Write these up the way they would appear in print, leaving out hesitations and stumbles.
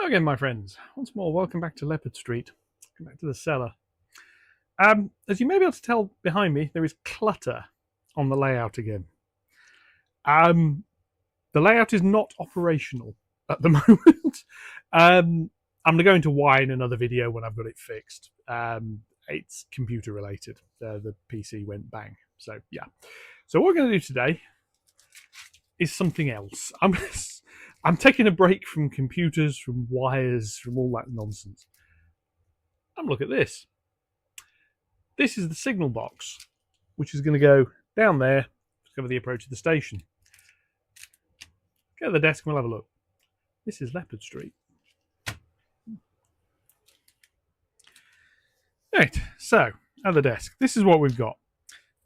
Hello again, my friends. Once more, welcome back to Leopard Street. Welcome back to the cellar. As you may be able to tell behind me, there is clutter on the layout again. The layout is not operational at the moment. I'm going to go into why in another video when I've got it fixed. It's computer related. The PC went bang. So yeah. So what we're going to do today is something else. I'm taking a break from computers, from wires, from all that nonsense. And look at this. This is the signal box, which is going to go down there to cover the approach to the station. Go to the desk and we'll have a look. This is Leopard Street. Right, so at the desk, this is what we've got.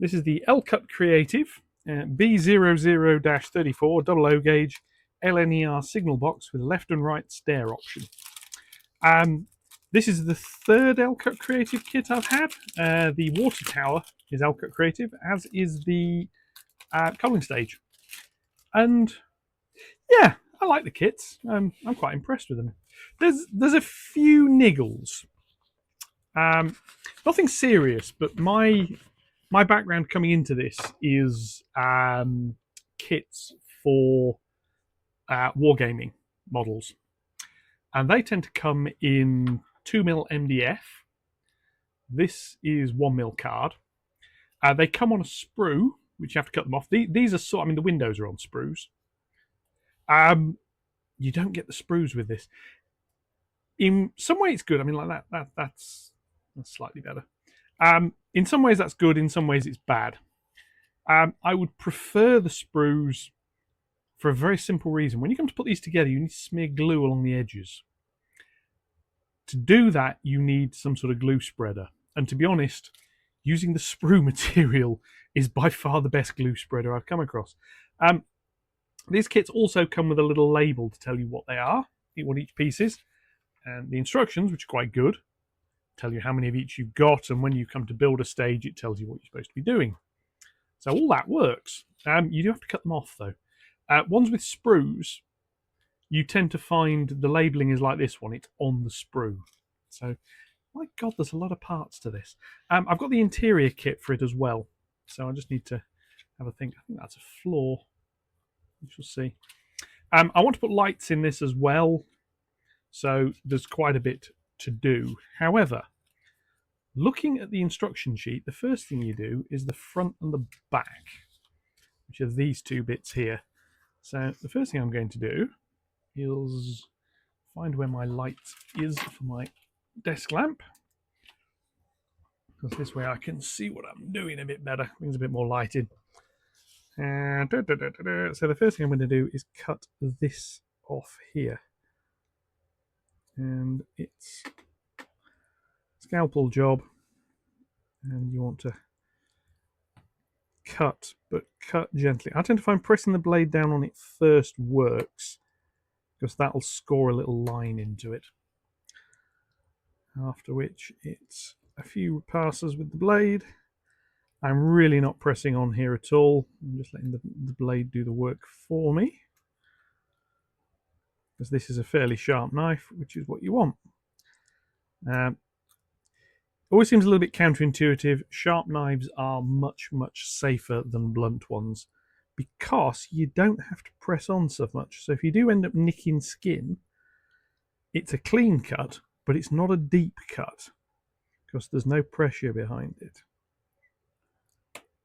This is the LCUT Creative B00-34 00 gauge LNER signal box with left and right stair option. This is the third LCUT Creative kit I've had. The water tower is LCUT Creative, as is the coaling stage. And yeah, I like the kits. I'm quite impressed with them. There's a few niggles. Nothing serious, but my background coming into this is kits for wargaming models, and they tend to come in 2mm MDF. This is 1mm card. They come on a sprue, which you have to cut them off. These are the windows are on sprues. You don't get the sprues with this. In some way, it's good. I mean, like that's slightly better. In some ways, that's good. In some ways, it's bad. I would prefer the sprues for a very simple reason. When you come to put these together, you need to smear glue along the edges. To do that, you need some sort of glue spreader. And to be honest, using the sprue material is by far the best glue spreader I've come across. These kits also come with a little label to tell you what they are, what each piece is. And the instructions, which are quite good, tell you how many of each you've got, and when you come to build a stage, it tells you what you're supposed to be doing. So all that works. You do have to cut them off, though. Ones with sprues, you tend to find the labelling is like this one. It's on the sprue. So, my God, there's a lot of parts to this. I've got the interior kit for it as well. So I just need to have a think. I think that's a floor. We shall see. I want to put lights in this as well. So there's quite a bit to do. However, looking at the instruction sheet, the first thing you do is the front and the back, which are these two bits here. So the first thing I'm going to do is find where my light is for my desk lamp, because this way I can see what I'm doing a bit better. Brings a bit more light in. So the first thing I'm going to do is cut this off here. And it's a scalpel job. And you want to cut, but cut gently. I tend to find pressing the blade down on it first works, because that'll score a little line into it. After which it's a few passes with the blade. I'm really not pressing on here at all. I'm just letting the blade do the work for me, because this is a fairly sharp knife, which is what you want. Always seems a little bit counterintuitive. Sharp knives are much, much safer than blunt ones, because you don't have to press on so much. So if you do end up nicking skin, it's a clean cut, but it's not a deep cut, because there's no pressure behind it.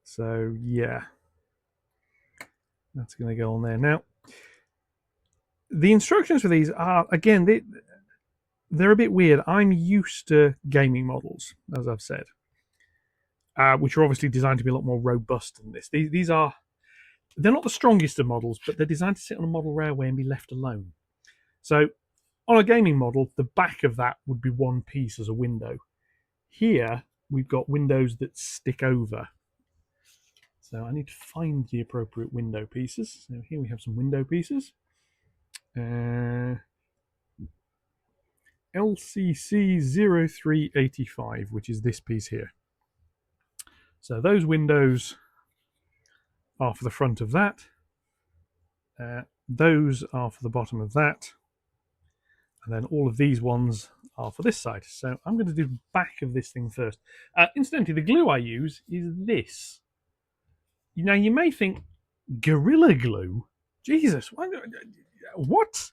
So yeah, that's going to go on there. Now, the instructions for these are, again, they're a bit weird. I'm used to gaming models, as I've said, which are obviously designed to be a lot more robust than this. They're not the strongest of models, but they're designed to sit on a model railway and be left alone. So on a gaming model, the back of that would be one piece as a window. Here, we've got windows that stick over. So I need to find the appropriate window pieces. So here we have some window pieces. LCC 0385, which is this piece here. So those windows are for the front of that. Those are for the bottom of that. And then all of these ones are for this side. So I'm going to do the back of this thing first. Incidentally, the glue I use is this. Now, you may think, Gorilla Glue? Jesus, what?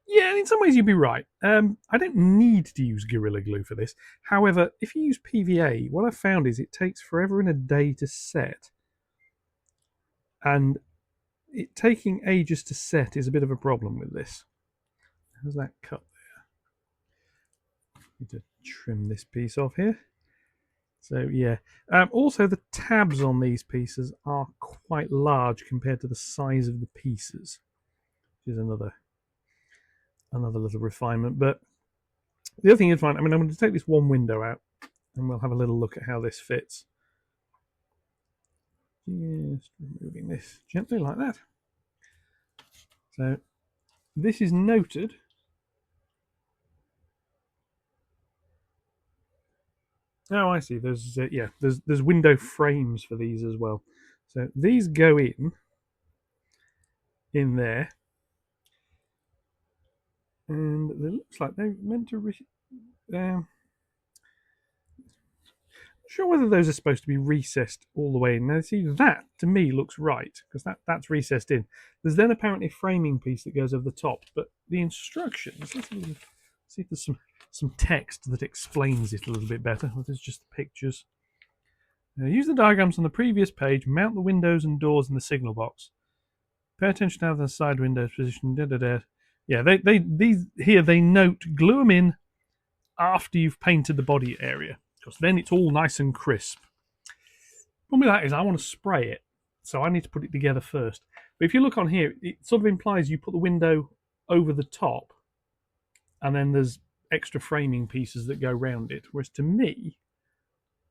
Yeah, in some ways you'd be right. I don't need to use Gorilla Glue for this. However, if you use PVA, what I've found is it takes forever and a day to set. And it taking ages to set is a bit of a problem with this. How's that cut there? Need to trim this piece off here. So yeah. Also, the tabs on these pieces are quite large compared to the size of the pieces, which is another little refinement. But the other thing is fine. I mean, I'm going to take this one window out, and we'll have a little look at how this fits. Just removing this gently like that. So this is noted. Oh, I see. There's there's window frames for these as well. So these go in there, and it looks like they're meant to. Sure whether those are supposed to be recessed all the way in. Now, see, that to me looks right because that's recessed in. There's then apparently a framing piece that goes over the top, but the instructions. Let's see if there's some text that explains it a little bit better. Or there's just the pictures. Use the diagrams on the previous page. Mount the windows and doors in the signal box. Pay attention to how the side windows position. Yeah, they note glue them in after you've painted the body area, because then it's all nice and crisp. Problem with that is I want to spray it, so I need to put it together first. But if you look on here, it sort of implies you put the window over the top, and then there's extra framing pieces that go around it. Whereas to me,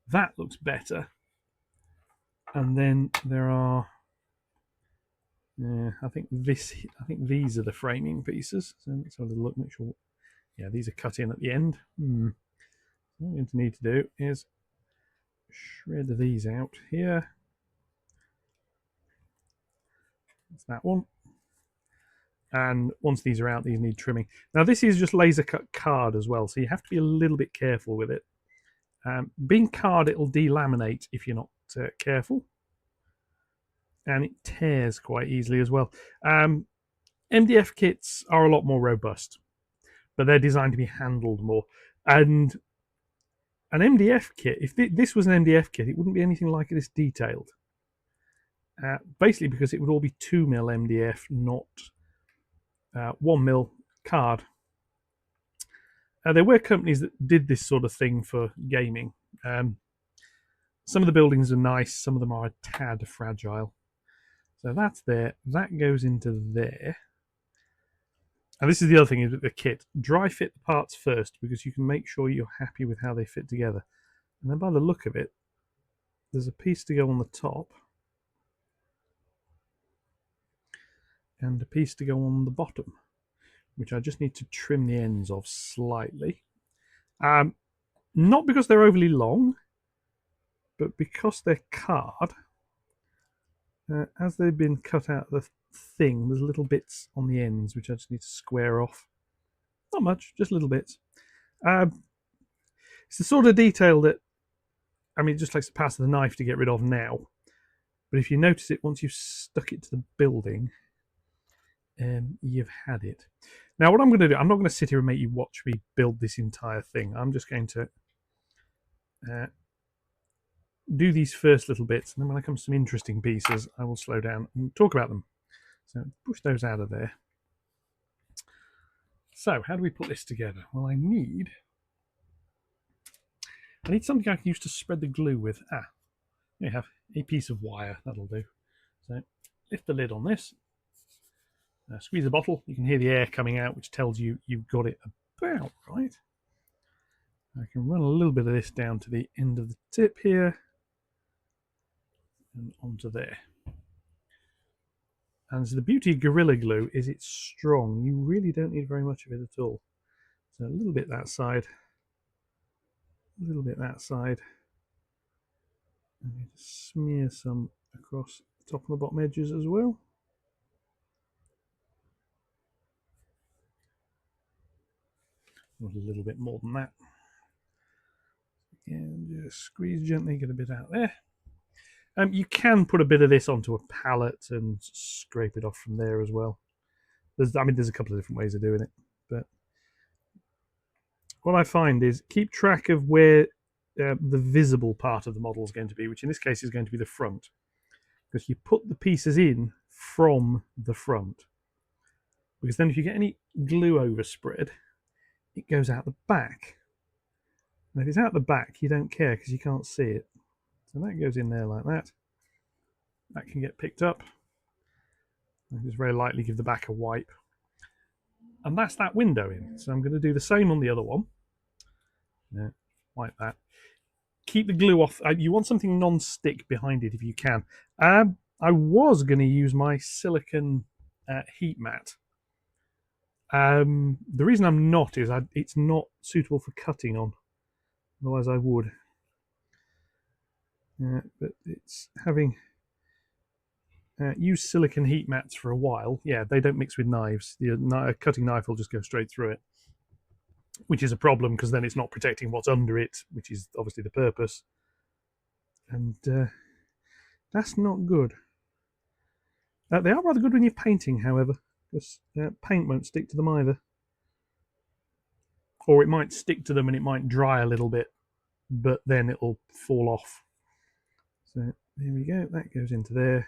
that looks better. And then there are, I think these are the framing pieces. So let's have a look, make sure. Yeah, these are cut in at the end. What we're going to need to do is shred these out here. That's that one. And once these are out, these need trimming. Now, this is just laser cut card as well, so you have to be a little bit careful with it. Being card, it'll delaminate if you're not careful. And it tears quite easily as well. MDF kits are a lot more robust, but they're designed to be handled more. And an MDF kit, if this was an MDF kit, it wouldn't be anything like this detailed. Basically because it would all be 2mm MDF, not 1mm card. There were companies that did this sort of thing for gaming. Some of the buildings are nice, some of them are a tad fragile. So that's there, that goes into there. And this is the other thing with the kit. Dry fit the parts first because you can make sure you're happy with how they fit together. And then by the look of it, there's a piece to go on the top and a piece to go on the bottom, which I just need to trim the ends of slightly. Not because they're overly long, but because they're card. As they've been cut out of the thing, there's little bits on the ends which I just need to square off. Not much, just little bits. It's the sort of detail that, I mean, it just likes to pass the knife to get rid of now. But if you notice it, once you've stuck it to the building, you've had it. Now, what I'm going to do, I'm not going to sit here and make you watch me build this entire thing. I'm just going to do these first little bits, and then when I come to some interesting pieces, I will slow down and talk about them. So push those out of there. So how do we put this together? Well, I need something I can use to spread the glue with. You have a piece of wire, that'll do. So lift the lid on this, squeeze the bottle, you can hear the air coming out, which tells you you've got it about right. I can run a little bit of this down to the end of the tip here and onto there. And so the beauty of Gorilla Glue is it's strong. You really don't need very much of it at all. So a little bit that side, a little bit that side. I'm going to smear some across the top and the bottom edges as well. a little bit more than that. And just squeeze gently, get a bit out there. You can put a bit of this onto a pallet and scrape it off from there as well. There's a couple of different ways of doing it, but what I find is keep track of where the visible part of the model is going to be, which in this case is going to be the front, because you put the pieces in from the front. Because then if you get any glue overspread, it goes out the back. And if it's out the back, you don't care because you can't see it. So that goes in there like that. That can get picked up. I just very lightly give the back a wipe. And that's that window in. So I'm going to do the same on the other one. Yeah, like that. Keep the glue off. You want something non-stick behind it if you can. I was going to use my silicon heat mat. The reason I'm not is it's not suitable for cutting on. Otherwise I would. But it's having used silicon heat mats for a while. Yeah, they don't mix with knives. A cutting knife will just go straight through it, which is a problem because then it's not protecting what's under it, which is obviously the purpose. And that's not good. They are rather good when you're painting, however, because paint won't stick to them either. Or it might stick to them and it might dry a little bit, but then it'll fall off. So there we go, that goes into there.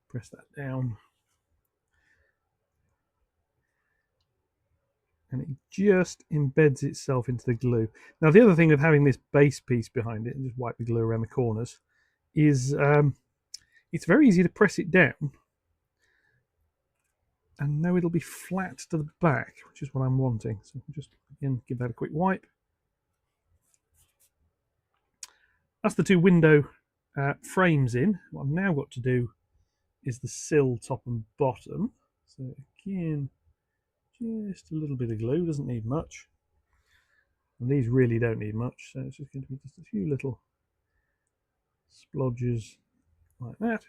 Press that down. And it just embeds itself into the glue. Now the other thing with having this base piece behind it, and just wipe the glue around the corners, is it's very easy to press it down and know it'll be flat to the back, which is what I'm wanting. So just again give that a quick wipe. That's the two window frames in. What I've now got to do is the sill top and bottom. So again, just a little bit of glue, doesn't need much. And these really don't need much, so it's just going to be just a few little splodges like that.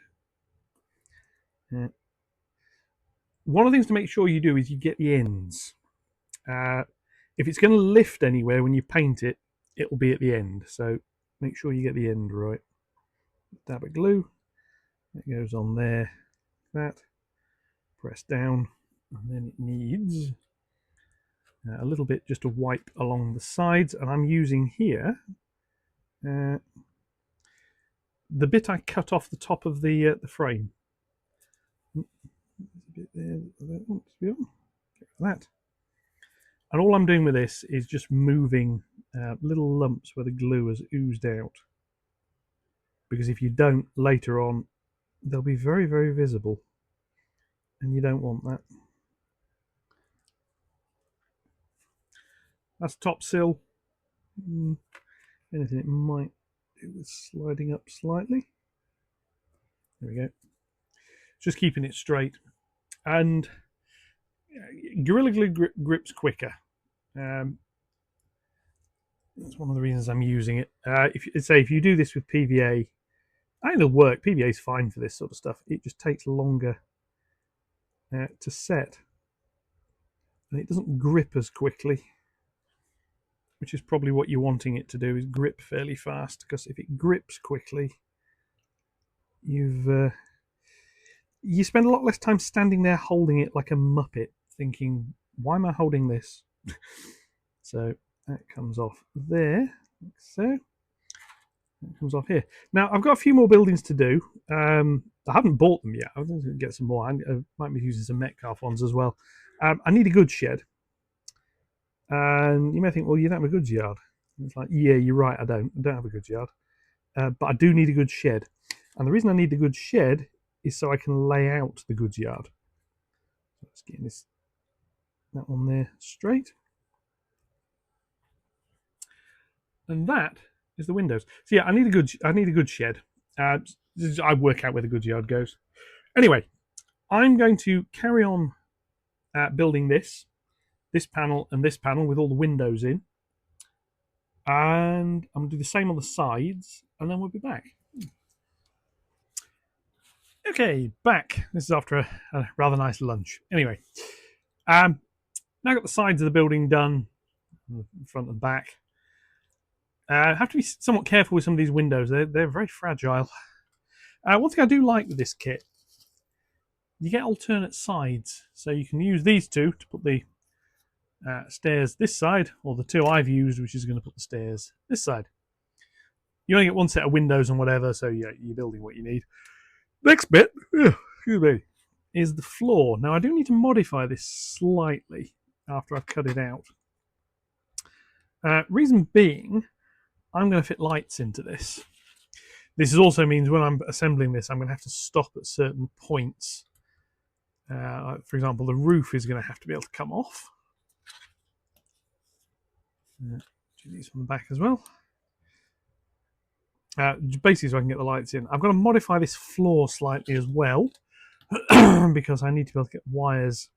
One of the things to make sure you do is you get the ends. If it's going to lift anywhere when you paint it, it will be at the end. So make sure you get the end right. Dab of glue. That goes on there. That. Press down. And then it needs a little bit just to wipe along the sides. And I'm using here the bit I cut off the top of the frame. That. And all I'm doing with this is just moving little lumps where the glue has oozed out. Because if you don't, later on, they'll be very, very visible. And you don't want that. That's top sill. Anything it might do with sliding up slightly. There we go. Just keeping it straight. And Gorilla Glue grips quicker. That's one of the reasons I'm using it. If you do this with PVA, I think it'll work. PVA is fine for this sort of stuff. It just takes longer to set. And it doesn't grip as quickly, which is probably what you're wanting it to do, is grip fairly fast. Because if it grips quickly, you spend a lot less time standing there holding it like a muppet, thinking, why am I holding this? So that comes off there, like so. That comes off here. Now, I've got a few more buildings to do. I haven't bought them yet. I'm going to get some more. I might be using some Metcalf ones as well. I need a goods shed. And you may think, well, you don't have a goods yard. And it's like, yeah, you're right, I don't have a goods yard. But I do need a goods shed. And the reason I need the goods shed is so I can lay out the goods yard. So let's get that one there straight. And that is the windows. So yeah, I need a good shed. I work out where the goods yard goes. Anyway, I'm going to carry on building this panel and this panel with all the windows in. And I'm going to do the same on the sides, and then we'll be back. Okay, back. This is after a rather nice lunch. Anyway, now got the sides of the building done. front and back. Have to be somewhat careful with some of these windows. They're very fragile. One thing I do like with this kit, you get alternate sides, so you can use these two to put the stairs this side, or the two I've used, which is going to put the stairs this side. You only get one set of windows and whatever, so yeah, you're building what you need. Next bit, excuse me, is the floor. Now I do need to modify this slightly after I've cut it out. Reason being, I'm going to fit lights into this. This also means when I'm assembling this, I'm going to have to stop at certain points. For example, the roof is going to have to be able to come off. Do these from the back as well. Basically, so I can get the lights in. I've got to modify this floor slightly as well because I need to be able to get wires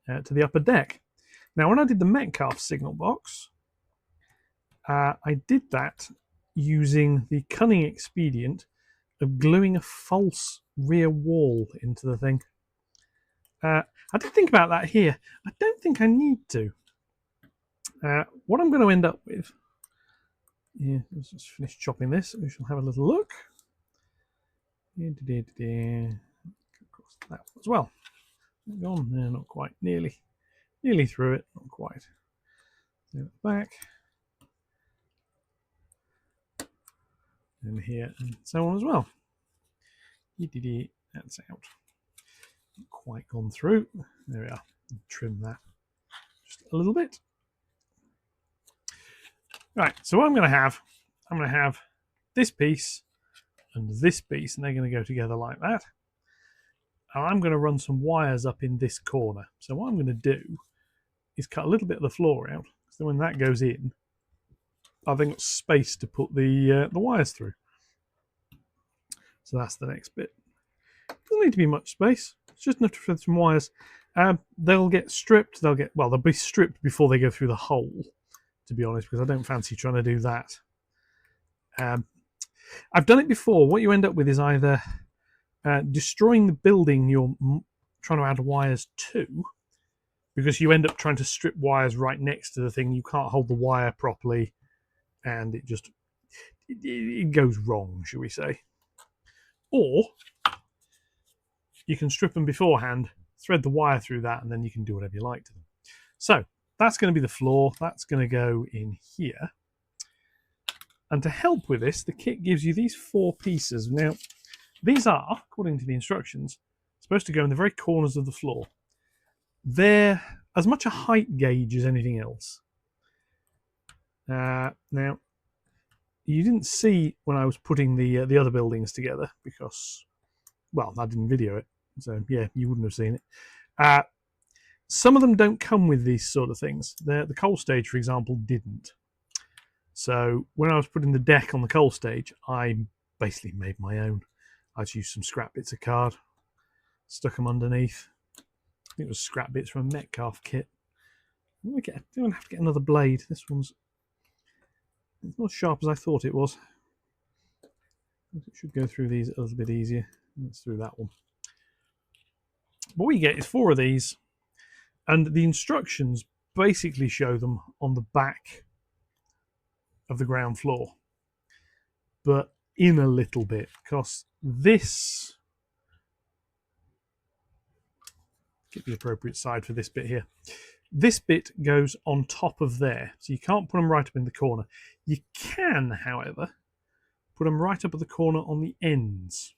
to the upper deck. Now, when I did the Metcalf signal box, I did that using the cunning expedient of gluing a false rear wall into the thing. I did think about that here. I don't think I need to. What I'm going to end up with, let's just finish chopping this. We shall have a little look. Across that as well. Gone there, not quite. Nearly through it, not quite. Back. And here, and so on as well. That's out. Not quite gone through. There we are. Trim that just a little bit. Right, so what I'm going to have this piece and this piece, and they're going to go together like that. And I'm going to run some wires up in this corner. So what I'm going to do is cut a little bit of the floor out, so when that goes in, I've then got space to put the wires through. So that's the next bit. Doesn't need to be much space. It's just enough to thread some wires. They'll get stripped. They'll be stripped before they go through the hole, to be honest, because I don't fancy trying to do that. I've done it before. What you end up with is either destroying the building you're trying to add wires to, because you end up trying to strip wires right next to the thing. You can't hold the wire properly, and it goes wrong, shall we say. Or you can strip them beforehand, thread the wire through that, and then you can do whatever you like to them. So that's going to be the floor. That's going to go in here. And to help with this, the kit gives you these 4 pieces. Now, these are, according to the instructions, supposed to go in the very corners of the floor. They're as much a height gauge as anything else. Now, you didn't see when I was putting the other buildings together because, well, I didn't video it. So, yeah, you wouldn't have seen it. Some of them don't come with these sort of things. The coal stage, for example, didn't. So when I was putting the deck on the coal stage, I basically made my own. I just used some scrap bits of card, stuck them underneath. I think it was scrap bits from a Metcalf kit. I'm going to have to get another blade. This one's it's not as sharp as I thought it was. It should go through these a little bit easier. Let's through that one. What we get is 4 of these, and the instructions basically show them on the back of the ground floor, but in a little bit, because this, get the appropriate side for this bit here. This bit goes on top of there, so you can't put them right up in the corner. You can, however, put them right up at the corner on the ends.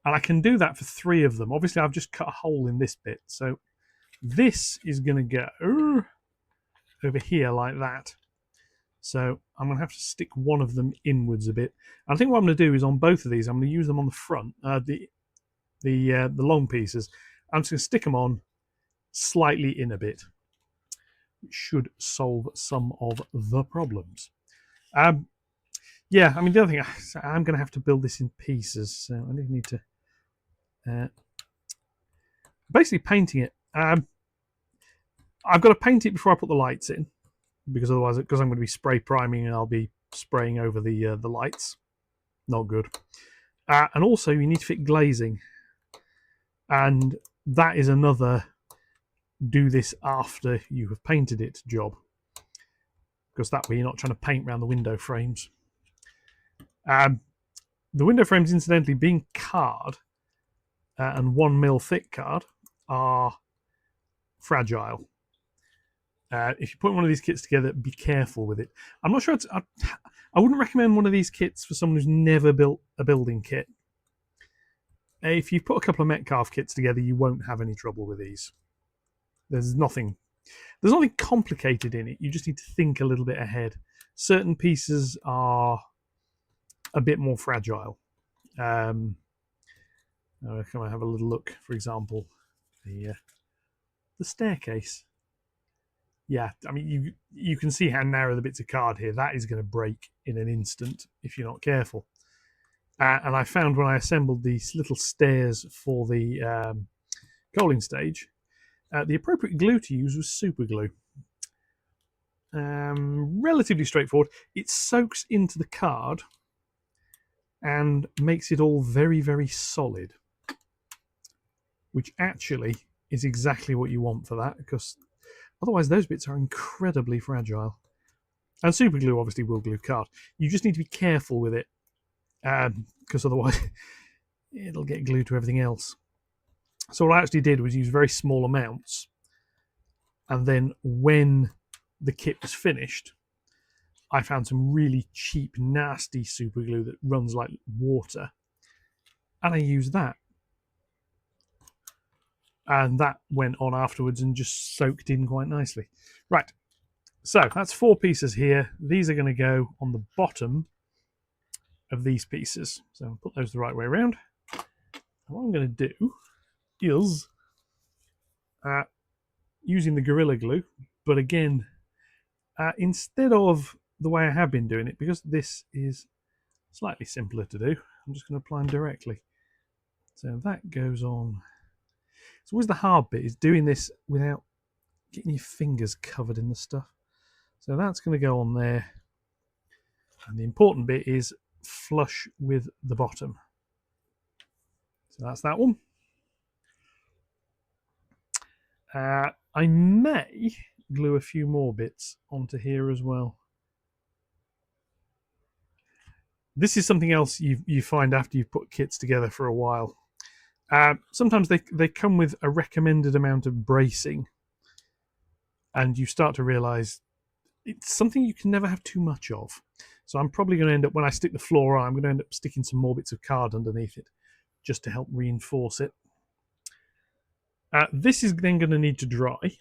And I can do that for 3 of them. Obviously, I've just cut a hole in this bit, so this is going to go over here like that. So I'm going to have to stick one of them inwards a bit. And I think what I'm going to do is on both of these, I'm going to use them on the front, the long pieces. I'm just going to stick them on slightly in a bit, which should solve some of the problems. Yeah, I mean, the other thing, I'm going to have to build this in pieces, so I need to basically painting it. I've got to paint it before I put the lights in, because otherwise, because I'm going to be spray priming and I'll be spraying over the lights. Not good. And also, you need to fit glazing, and that is another do this after you have painted it job, because that way you're not trying to paint around the window frames. The window frames, incidentally, being card and 1mm thick card, are fragile. If you put one of these kits together, be careful with it. I'm not sure. I wouldn't recommend one of these kits for someone who's never built a building kit. If you put a couple of Metcalf kits together, you won't have any trouble with these. There's nothing complicated in it. You just need to think a little bit ahead. Certain pieces are a bit more fragile. Can I have a little look? For example, the staircase. Yeah, I mean, you can see how narrow the bits of card here. That is going to break in an instant if you're not careful. And I found when I assembled these little stairs for the coaling stage, the appropriate glue to use was super glue. Relatively straightforward. It soaks into the card and makes it all very, very solid, which actually is exactly what you want for that, because otherwise those bits are incredibly fragile. And super glue obviously will glue card. You just need to be careful with it, because otherwise it'll get glued to everything else. So what I actually did was use very small amounts, and then when the kit was finished, I found some really cheap, nasty super glue that runs like water, and I used that. And that went on afterwards and just soaked in quite nicely. Right, so that's 4 pieces here. These are going to go on the bottom of these pieces. So I'll put those the right way around. And what I'm going to do is, using the Gorilla Glue, but again, instead of the way I have been doing it, because this is slightly simpler to do, I'm just going to apply them directly. So that goes on. It's always the hard bit, is doing this without getting your fingers covered in the stuff. So that's going to go on there. And the important bit is flush with the bottom. So that's that one. I may glue a few more bits onto here as well. This is something else you find after you've put kits together for a while. Sometimes they come with a recommended amount of bracing, and you start to realize it's something you can never have too much of. So I'm probably going to end up, when I stick the floor on, I'm going to end up sticking some more bits of card underneath it just to help reinforce it. This is then going to need to dry.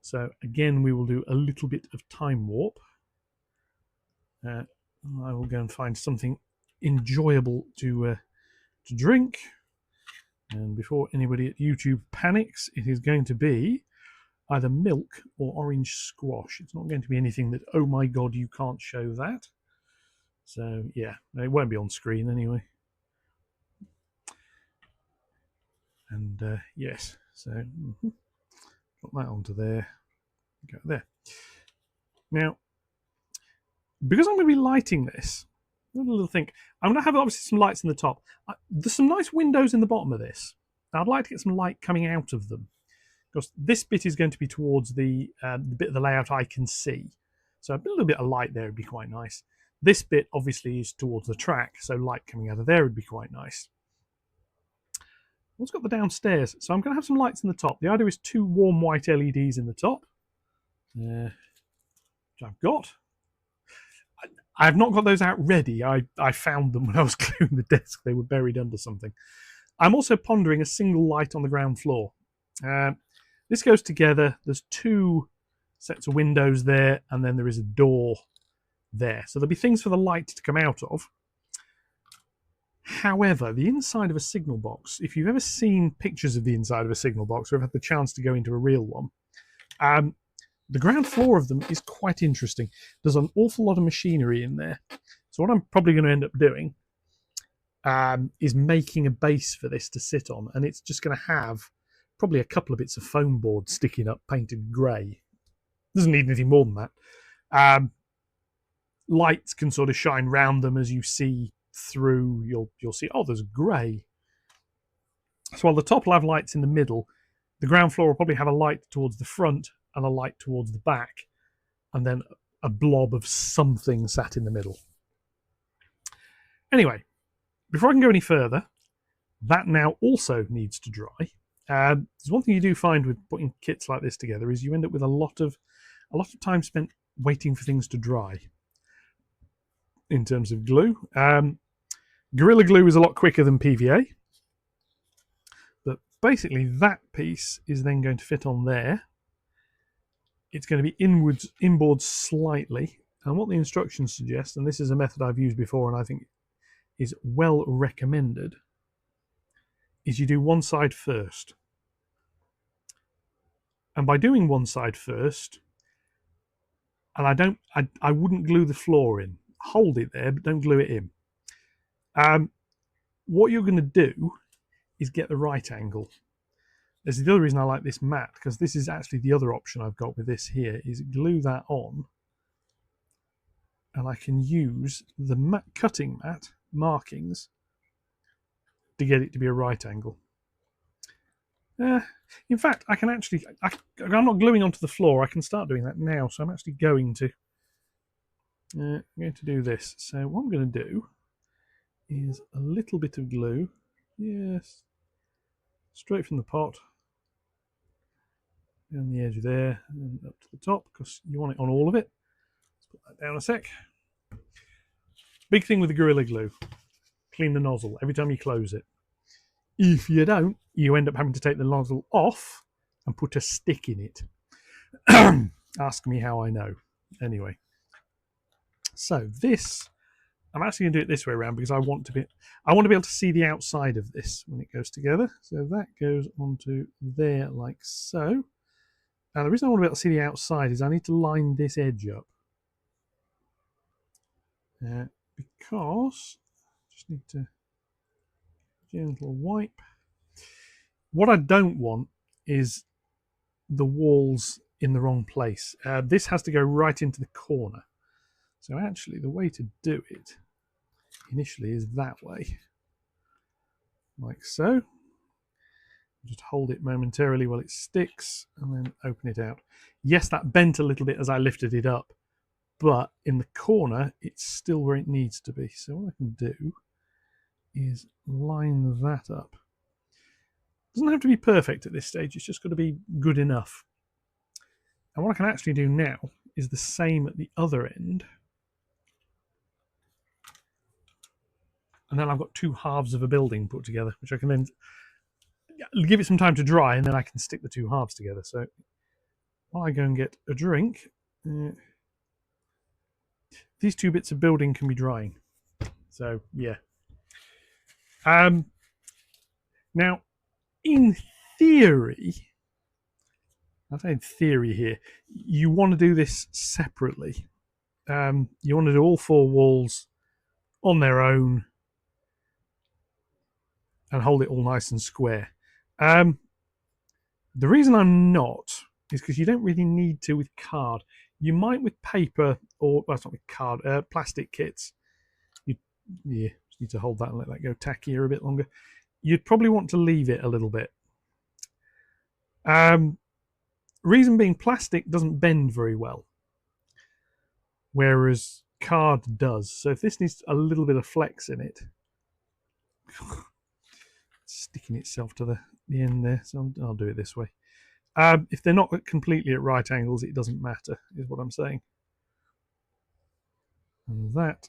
So again, we will do a little bit of time warp. I will go and find something enjoyable to drink. And before anybody at YouTube panics, it is going to be either milk or orange squash. It's not going to be anything that, oh my god, you can't show that. So yeah, it won't be on screen anyway. And yes, so drop that onto there, go there. Now, because I'm going to be lighting this, a little think. I'm going to have obviously some lights in the top. There's some nice windows in the bottom of this. I'd like to get some light coming out of them, because this bit is going to be towards the bit of the layout I can see. So a little bit of light there would be quite nice. This bit obviously is towards the track, so light coming out of there would be quite nice. What's got the downstairs? So I'm going to have some lights in the top. The idea is 2 warm white LEDs in the top, which I've got. I've not got those out ready. I found them when I was gluing the desk. They were buried under something. I'm also pondering a single light on the ground floor. This goes together. There's 2 sets of windows there, and then there is a door there. So there'll be things for the light to come out of. However, the inside of a signal box, if you've ever seen pictures of the inside of a signal box or have had the chance to go into a real one, the ground floor of them is quite interesting. There's an awful lot of machinery in there. So what I'm probably going to end up doing is making a base for this to sit on, and it's just going to have probably a couple of bits of foam board sticking up, painted grey. Doesn't need anything more than that. Lights can sort of shine round them as you see through. You'll see, oh, there's grey. So while the top will have lights in the middle, The ground floor will probably have a light towards the front and a light towards the back, and then a blob of something sat in the middle. Anyway, before I can go any further, that now also needs to dry. There's one thing you do find with putting kits like this together is you end up with a lot of time spent waiting for things to dry. In terms of glue, Gorilla Glue is a lot quicker than PVA, but basically that piece is then going to fit on there. It's going to be inboard slightly, and what the instructions suggest, and this is a method I've used before and I think is well recommended, is you do one side first. And by doing one side first, and I wouldn't glue the floor in. Hold it there, but don't glue it in. What you're going to do is get the right angle. This is the other reason I like this mat, because this is actually the other option I've got with this here, is glue that on, and I can use the cutting mat markings to get it to be a right angle. In fact, I can actually, I'm not gluing onto the floor, I can start doing that now, so I'm actually going to do this. So what I'm going to do is a little bit of glue, yes, straight from the pot, down the edge there, and up to the top, because you want it on all of it. Let's put that down a sec. Big thing with the Gorilla Glue, clean the nozzle every time you close it. If you don't, you end up having to take the nozzle off and put a stick in it. Ask me how I know. Anyway, so this, I'm actually going to do it this way around because I want to be able to see the outside of this when it goes together. So that goes onto there like so. Now the reason I want to be able to see the outside is I need to line this edge up. Because I just need to gentle wipe. What I don't want is the walls in the wrong place. This has to go right into the corner. So actually the way to do it initially is that way. Like so. Just hold it momentarily while it sticks and then open it out. Yes, that bent a little bit as I lifted it up, but in the corner it's still where it needs to be. So what I can do is line that up. Doesn't have to be perfect at this stage, it's just got to be good enough. And what I can actually do now is the same at the other end. And then I've got two halves of a building put together, which I can then give it some time to dry, and then I can stick the two halves together. So while I go and get a drink, these two bits of building can be drying. So yeah. Now, in theory, I say in theory here, you want to do this separately. You want to do all four walls on their own and hold it all nice and square. The reason I'm not is because you don't really need to with card. You might with paper, or well, it's not with card, plastic kits. You just need to hold that and let that go tackier a bit longer. You'd probably want to leave it a little bit. Reason being, plastic doesn't bend very well, whereas card does. So if this needs a little bit of flex in it, sticking itself to the end there, so I'll do it this way. If they're not completely at right angles, it doesn't matter, is what I'm saying. And that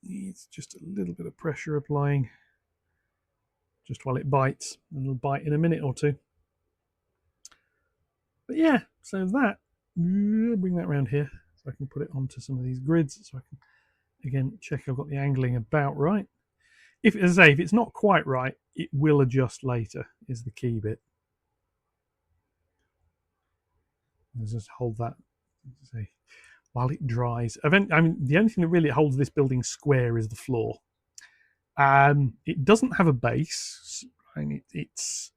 needs just a little bit of pressure applying, just while it bites, and it'll bite in a minute or two. But yeah, so that, bring that around here so I can put it onto some of these grids so I can, again, check I've got the angling about right. If, as I say, if it's not quite right, it will adjust later, is the key bit. I'll just hold that, say, while it dries. I mean, the only thing that really holds this building square is the floor. It doesn't have a base. I mean, it's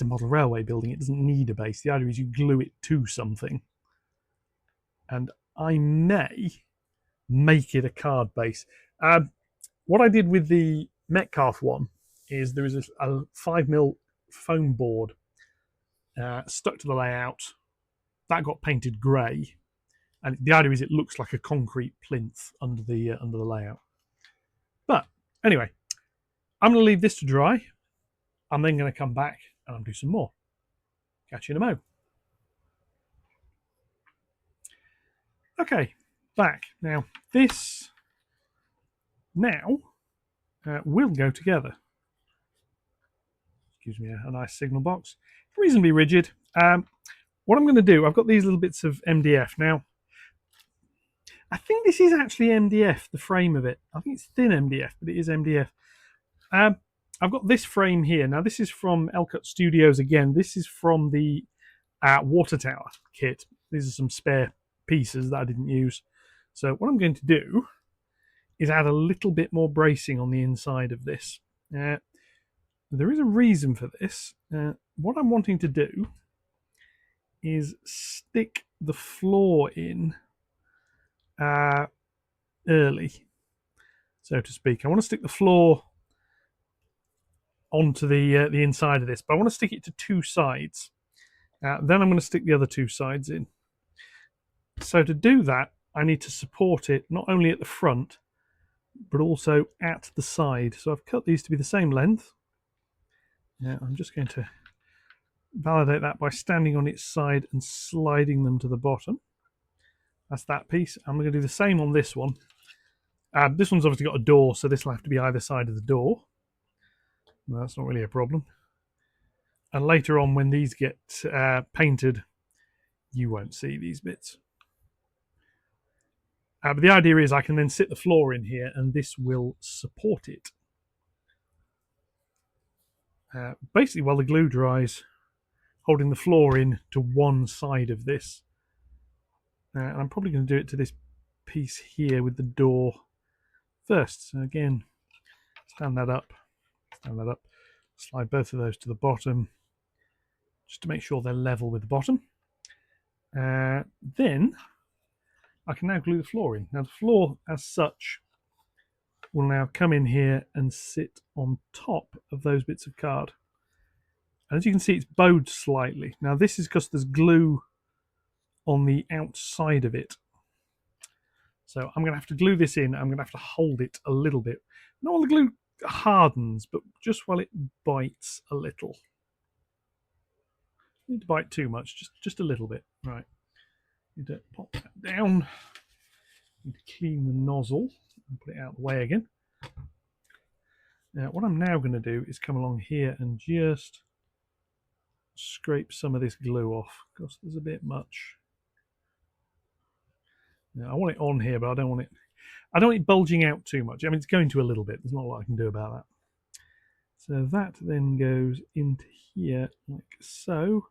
a model railway building. It doesn't need a base. The idea is you glue it to something. And I may make it a card base. What I did with the Metcalf one is there is a 5mm foam board stuck to the layout. That got painted grey, and the idea is it looks like a concrete plinth under the layout. But anyway, I'm going to leave this to dry. I'm then going to come back and I'll do some more. Catch you in a mo. Okay, back. Now, this now will go together. Excuse me, a nice signal box. Reasonably rigid. What I'm going to do, I've got these little bits of MDF. Now, I think this is actually MDF, the frame of it. I think it's thin MDF, but it is MDF. I've got this frame here. Now, this is from LCUT Studios again. This is from the water tower kit. These are some spare pieces that I didn't use. So what I'm going to do is add a little bit more bracing on the inside of this. There is a reason for this. What I'm wanting to do is stick the floor in early, so to speak. I want to stick the floor onto the inside of this, but I want to stick it to two sides. Then I'm going to stick the other two sides in. So to do that, I need to support it not only at the front, but also at the side. So I've cut these to be the same length. Now I'm just going to validate that by standing on its side and sliding them to the bottom. That's that piece. I'm going to do the same on this one. This one's obviously got a door, so this will have to be either side of the door. No, that's not really a problem. And later on, when these get painted, you won't see these bits. But the idea is I can then sit the floor in here and this will support it. Basically, while the glue dries, holding the floor in to one side of this. And I'm probably going to do it to this piece here with the door first. So again, stand that up, slide both of those to the bottom, just to make sure they're level with the bottom. Then I can now glue the floor in. Now the floor as such will now come in here and sit on top of those bits of card. And as you can see, it's bowed slightly. Now this is because there's glue on the outside of it. So I'm going to have to glue this in. I'm going to have to hold it a little bit. Not while the glue hardens, but just while it bites a little. Don't need to bite too much, just a little bit. Right. Need to pop that down. Need to clean the nozzle and put it out of the way again. Now what I'm now going to do is come along here and just scrape some of this glue off because there's a bit much. Now, I want it on here, but I don't want it bulging out too much. I mean, it's going to a little bit. There's not a lot I can do about that. So that then goes into here like so,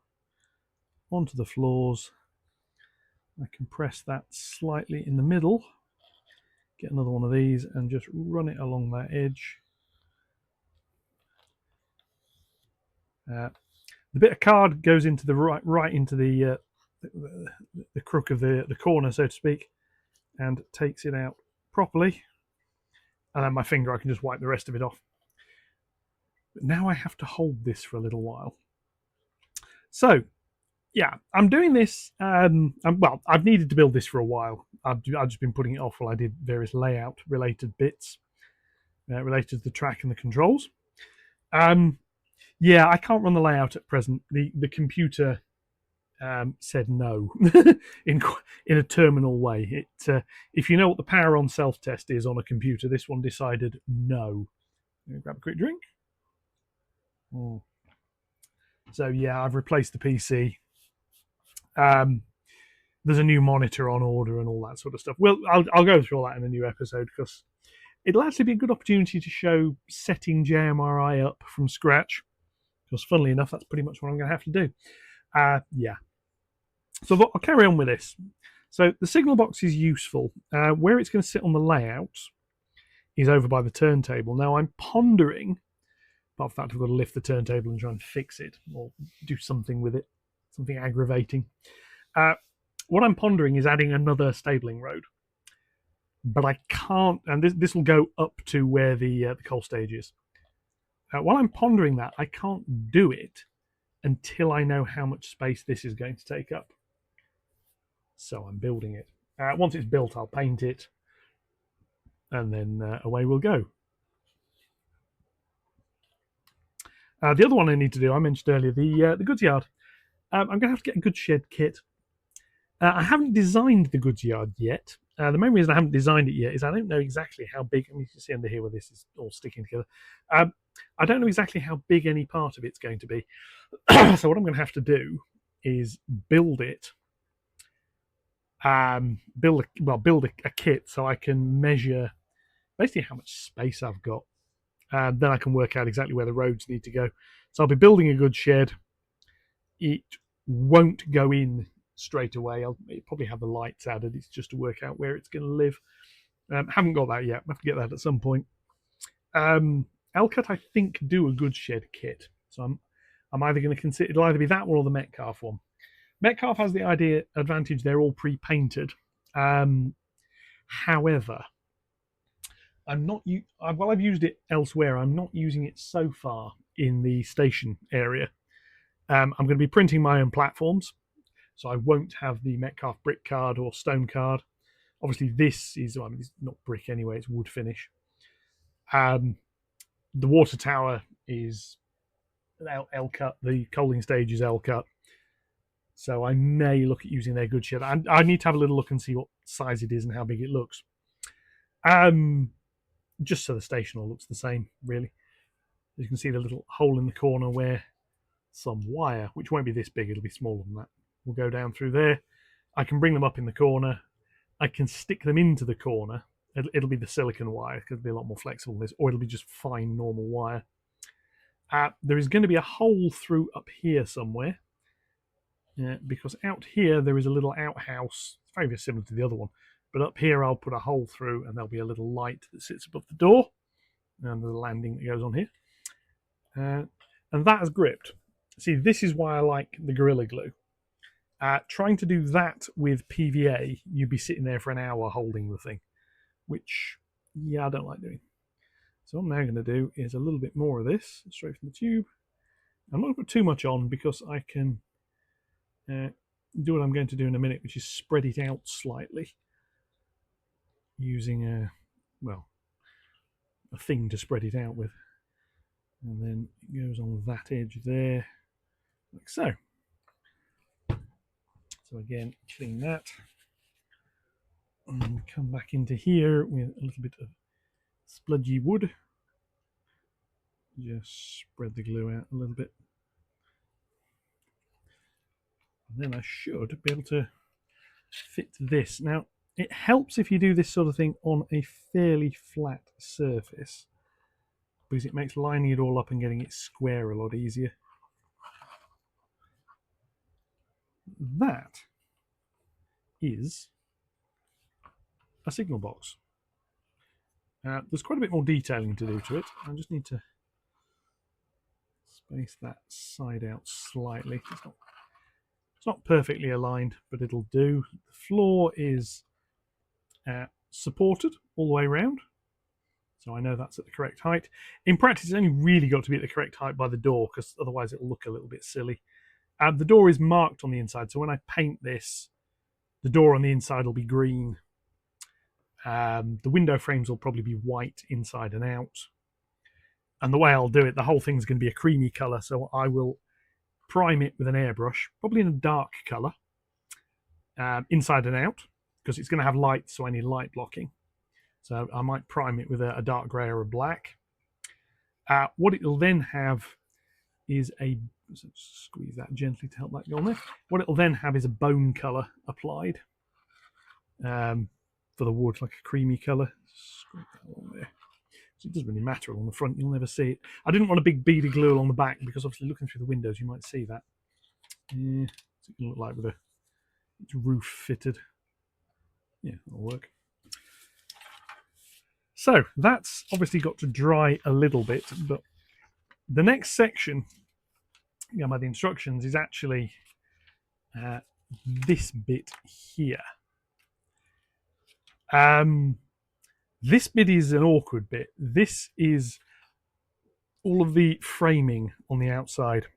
onto the floors. I can press that slightly in the middle, get another one of these and just run it along that edge. The bit of card goes into the right into the crook of the corner, so to speak, and takes it out properly. And then my finger, I can just wipe the rest of it off. But now I have to hold this for a little while. So, yeah, I'm doing this. Well, I've needed to build this for a while. I've just been putting it off while I did various layout-related bits related to the track and the controls. Yeah, I can't run the layout at present. The computer said no in a terminal way. If you know what the power on self-test is on a computer, this one decided no. Grab a quick drink. So yeah, I've replaced the PC. There's a new monitor on order and all that sort of stuff. Well, I'll go through all that in a new episode because it'll actually be a good opportunity to show setting JMRI up from scratch. Because funnily enough, that's pretty much what I'm going to have to do. Yeah. So I'll carry on with this. So the signal box is useful. Where it's going to sit on the layout is over by the turntable. Now I'm pondering, apart from that, I've got to lift the turntable and try and fix it or do something with it, something aggravating. What I'm pondering is adding another stabling road. But I can't, and this will go up to where the coal stage is. While I'm pondering that, I can't do it until I know how much space this is going to take up. So I'm building it. Once it's built, I'll paint it, and then away we'll go. The other one I need to do, I mentioned earlier, the goods yard. I'm going to have to get a goods shed kit. I haven't designed the goods yard yet. The main reason I haven't designed it yet is I don't know exactly how big. I mean, you can see under here where this is all sticking together. I don't know exactly how big any part of it's going to be. So what I'm going to have to do is build it. Build a kit so I can measure basically how much space I've got. Then I can work out exactly where the roads need to go. So I'll be building a goods shed. It won't go in straight away. I'll probably have the lights added. It's just to work out where it's going to live. Haven't got that yet. I have to get that at some point. LCUT, I think, do a goods shed kit. So I'm either going to consider, it'll either be that one or the Metcalf one. Metcalf has the advantage they're all pre-painted. However, while I've used it elsewhere, I'm not using it so far in the station area. I'm going to be printing my own platforms, so I won't have the Metcalf brick card or stone card. Obviously, this is, well, I mean, it's not brick anyway, it's wood finish. The water tower is LCUT, the coaling stage is LCUT. So I may look at using their goods shed. I need to have a little look and see what size it is and how big it looks. Just so the station all looks the same, really. You can see the little hole in the corner where some wire, which won't be this big, it'll be smaller than that, will go down through there. I can bring them up in the corner. I can stick them into the corner. It'll be the silicon wire because it'll be a lot more flexible than this, or it'll be just fine normal wire. There is going to be a hole through up here somewhere, because out here there is a little outhouse. It's very, very similar to the other one. But up here, I'll put a hole through, and there'll be a little light that sits above the door, and there's a landing that goes on here. And that has gripped. See, this is why I like the Gorilla Glue. Trying to do that with PVA, you'd be sitting there for an hour holding the thing, which, yeah, I don't like doing. So what I'm now going to do is a little bit more of this, straight from the tube. I'm not going to put too much on because I can do what I'm going to do in a minute, which is spread it out slightly. Using a thing to spread it out with, and then it goes on that edge there, like so. So again, clean that, and come back into here with a little bit of spludgy wood. Just spread the glue out a little bit, and then I should be able to fit this. Now, it helps if you do this sort of thing on a fairly flat surface, because it makes lining it all up and getting it square a lot easier. That is a signal box. There's quite a bit more detailing to do to it. I just need to space that side out slightly. It's not perfectly aligned, but it'll do. The floor is supported all the way around, so I know that's at the correct height. In practice, it's only really got to be at the correct height by the door, because otherwise it'll look a little bit silly. The door is marked on the inside, so when I paint this, the door on the inside will be green. The window frames will probably be white inside and out. And the way I'll do it, the whole thing's going to be a creamy colour, so I will prime it with an airbrush, probably in a dark colour, inside and out, because it's going to have light, so I need light blocking. So I might prime it with a dark grey or a black. What it'll then have is squeeze that gently to help that go on there. What it'll then have is a bone colour applied for the wood, like a creamy colour. Scrape that along there. So it doesn't really matter along the front, you'll never see it. I didn't want a big bead of glue along the back, because obviously looking through the windows you might see that. Yeah, it's going to look like with its roof fitted. Yeah, that'll work. So that's obviously got to dry a little bit, but the next section, by the instructions, is actually this bit here. This bit is an awkward bit. This is all of the framing on the outside.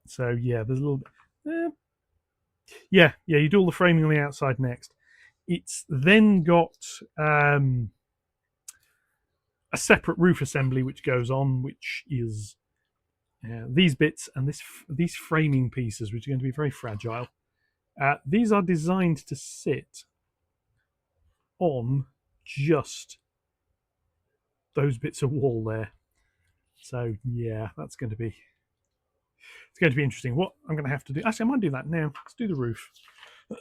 So yeah, there's a little bit. Yeah, you do all the framing on the outside next. It's then got a separate roof assembly which goes on, which is these bits and these framing pieces, which are going to be very fragile. These are designed to sit on just those bits of wall there. So yeah, it's going to be interesting. What I'm going to have to do, actually, I might do that now. Let's do the roof.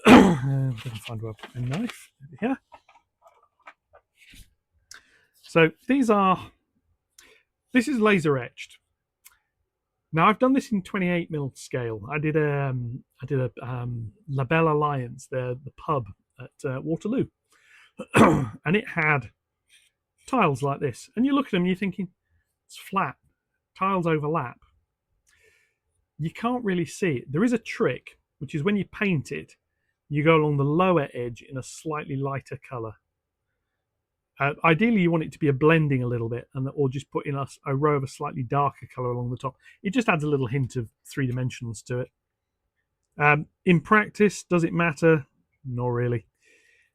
Let me find a knife here. So this is laser etched. Now I've done this in 28mm scale. I did a La Belle Alliance, the pub at Waterloo, and it had tiles like this. And you look at them, and you're thinking it's flat. Tiles overlap. You can't really see it. There is a trick, which is when you paint it, you go along the lower edge in a slightly lighter color. Ideally, you want it to be a blending a little bit, or just put in a row of a slightly darker color along the top. It just adds a little hint of three dimensions to it. In practice, does it matter? Not really.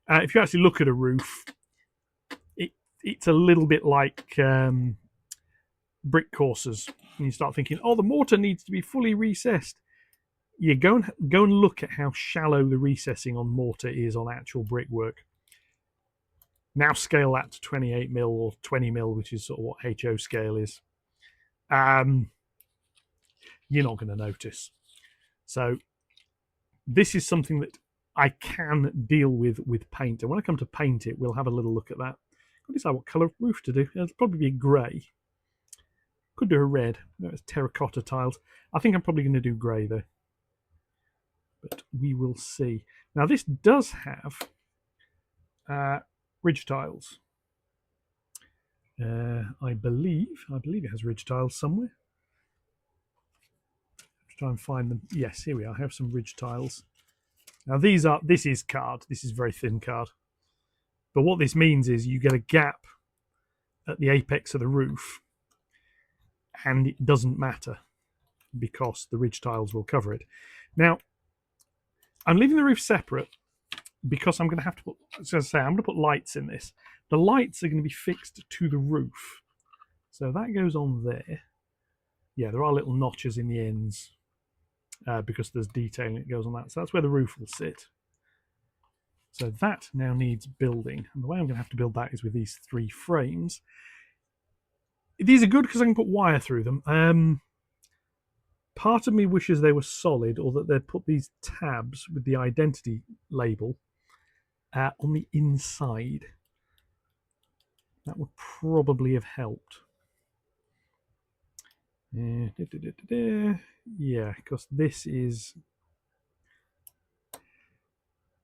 If you actually look at a roof, it's a little bit like brick courses. And you start thinking, oh, the mortar needs to be fully recessed. You go and look at how shallow the recessing on mortar is on actual brickwork. Now scale that to 28mm or 20mm, which is sort of what HO scale is. You're not going to notice. So this is something that I can deal with paint. And when I come to paint it, we'll have a little look at that. I'll decide what colour roof to do. It'll probably be grey. Could do a red. No, it's terracotta tiles. I think I'm probably going to do grey though. But we will see. Now this does have ridge tiles. I believe it has ridge tiles somewhere. Let's try and find them. Yes, here we are. I have some ridge tiles. Now this is card. This is very thin card. But what this means is you get a gap at the apex of the roof, and it doesn't matter because the ridge tiles will cover it. Now, I'm leaving the roof separate because I'm going to have to put, as I say, I'm going to put lights in this. The lights are going to be fixed to the roof. So that goes on there. Yeah, there are little notches in the ends because there's detailing that goes on that. So that's where the roof will sit. So that now needs building. And the way I'm going to have to build that is with these three frames. These are good because I can put wire through them. Part of me wishes they were solid, or that they'd put these tabs with the identity label on the inside. That would probably have helped. Yeah, because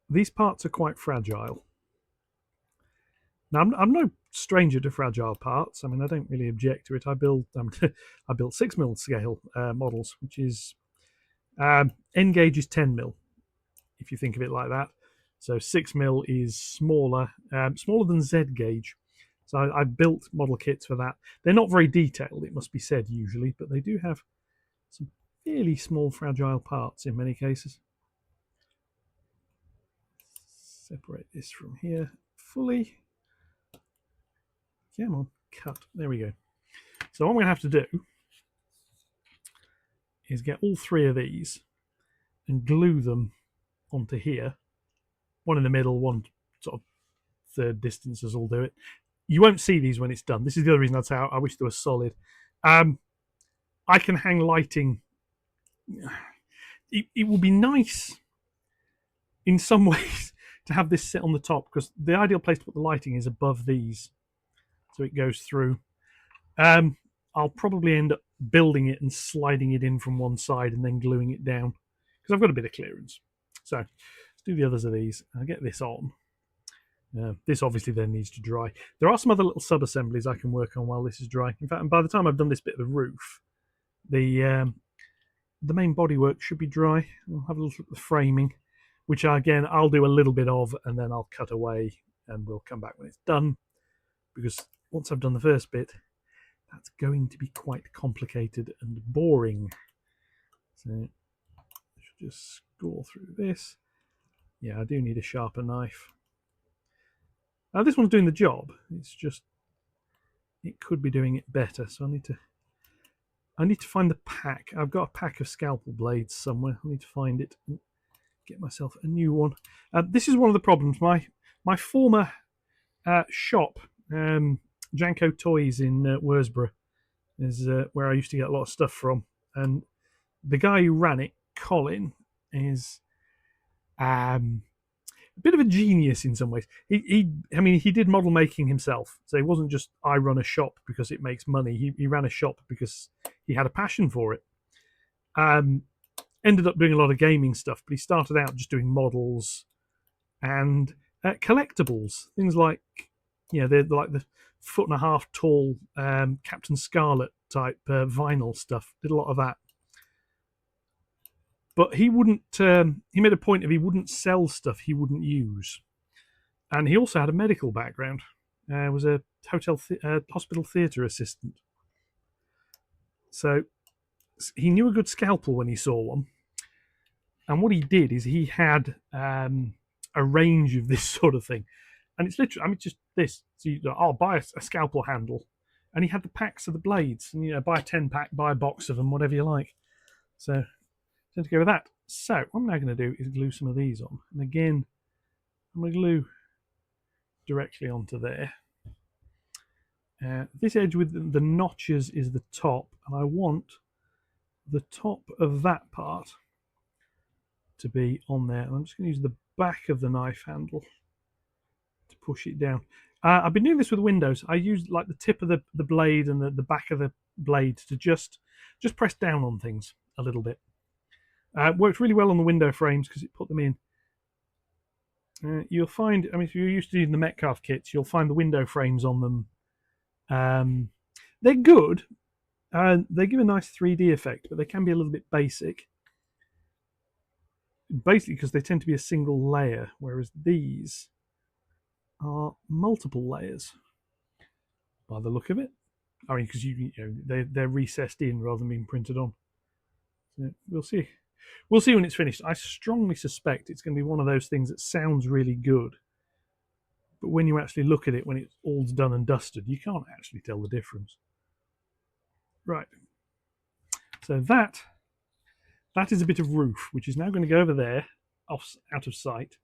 these parts are quite fragile. Now, I'm no stranger to fragile parts. I mean, I don't really object to it. I built 6mm scale models, which is N gauge is 10mm, if you think of it like that. So 6mm is smaller than Z gauge. So I built model kits for that. They're not very detailed, it must be said, usually, but they do have some fairly small fragile parts in many cases. Separate this from here fully. Come on, cut. There we go. So what I'm going to have to do is get all three of these and glue them onto here. One in the middle, one sort of third distances will do it. You won't see these when it's done. This is the other reason I'd say I wish they were solid. I can hang lighting. It would be nice in some ways to have this sit on the top, because the ideal place to put the lighting is above these, so it goes through. I'll probably end up building it and sliding it in from one side and then gluing it down, because I've got a bit of clearance. So let's do the others of these. I'll get this on. This obviously then needs to dry. There are some other little sub-assemblies I can work on while this is dry. In fact, and by the time I've done this bit of the roof, the main bodywork should be dry. I'll have a look at the framing, which again I'll do a little bit of, and then I'll cut away and we'll come back when it's done, because once I've done the first bit, that's going to be quite complicated and boring. So I should just score through this. Yeah, I do need a sharper knife. Now this one's doing the job. It's just it could be doing it better. So I need to find the pack. I've got a pack of scalpel blades somewhere. I need to find it and get myself a new one. This is one of the problems. My former shop, Janko Toys in Worsborough, is where I used to get a lot of stuff from. And the guy who ran it, Colin, is a bit of a genius in some ways. I mean, he did model making himself, so it wasn't just I run a shop because it makes money. He ran a shop because he had a passion for it. Ended up doing a lot of gaming stuff, but he started out just doing models and collectibles, things like they're like the 1.5 foot tall Captain Scarlet type vinyl stuff. Did a lot of that. But he wouldn't. He made a point of he wouldn't sell stuff he wouldn't use, and he also had a medical background. Was a hospital theatre assistant, so he knew a good scalpel when he saw one. And what he did is he had a range of this sort of thing, and it's literally, I mean, just this. So I'll buy a scalpel handle, and he had the packs of the blades, and buy a 10-pack, buy a box of them, whatever you like. So to go with that. So what I'm now going to do is glue some of these on, and again I'm going to glue directly onto there. This edge with the notches is the top, and I want the top of that part to be on there. And I'm just going to use the back of the knife handle to push it down. I've been doing this with windows. I use like the tip of the blade and the back of the blade to just press down on things a little bit. Worked really well on the window frames because it put them in. You'll find, I mean, if you're used to using the Metcalf kits, you'll find the window frames on them. They're good. They give a nice 3D effect, but they can be a little bit basic. Basically because they tend to be a single layer, whereas these are multiple layers by the look of it. I mean, because they're recessed in rather than being printed on. So we'll see. We'll see when it's finished. I strongly suspect it's going to be one of those things that sounds really good, but when you actually look at it, when it's all done and dusted, you can't actually tell the difference. Right. So that is a bit of roof, which is now going to go over there, out of sight,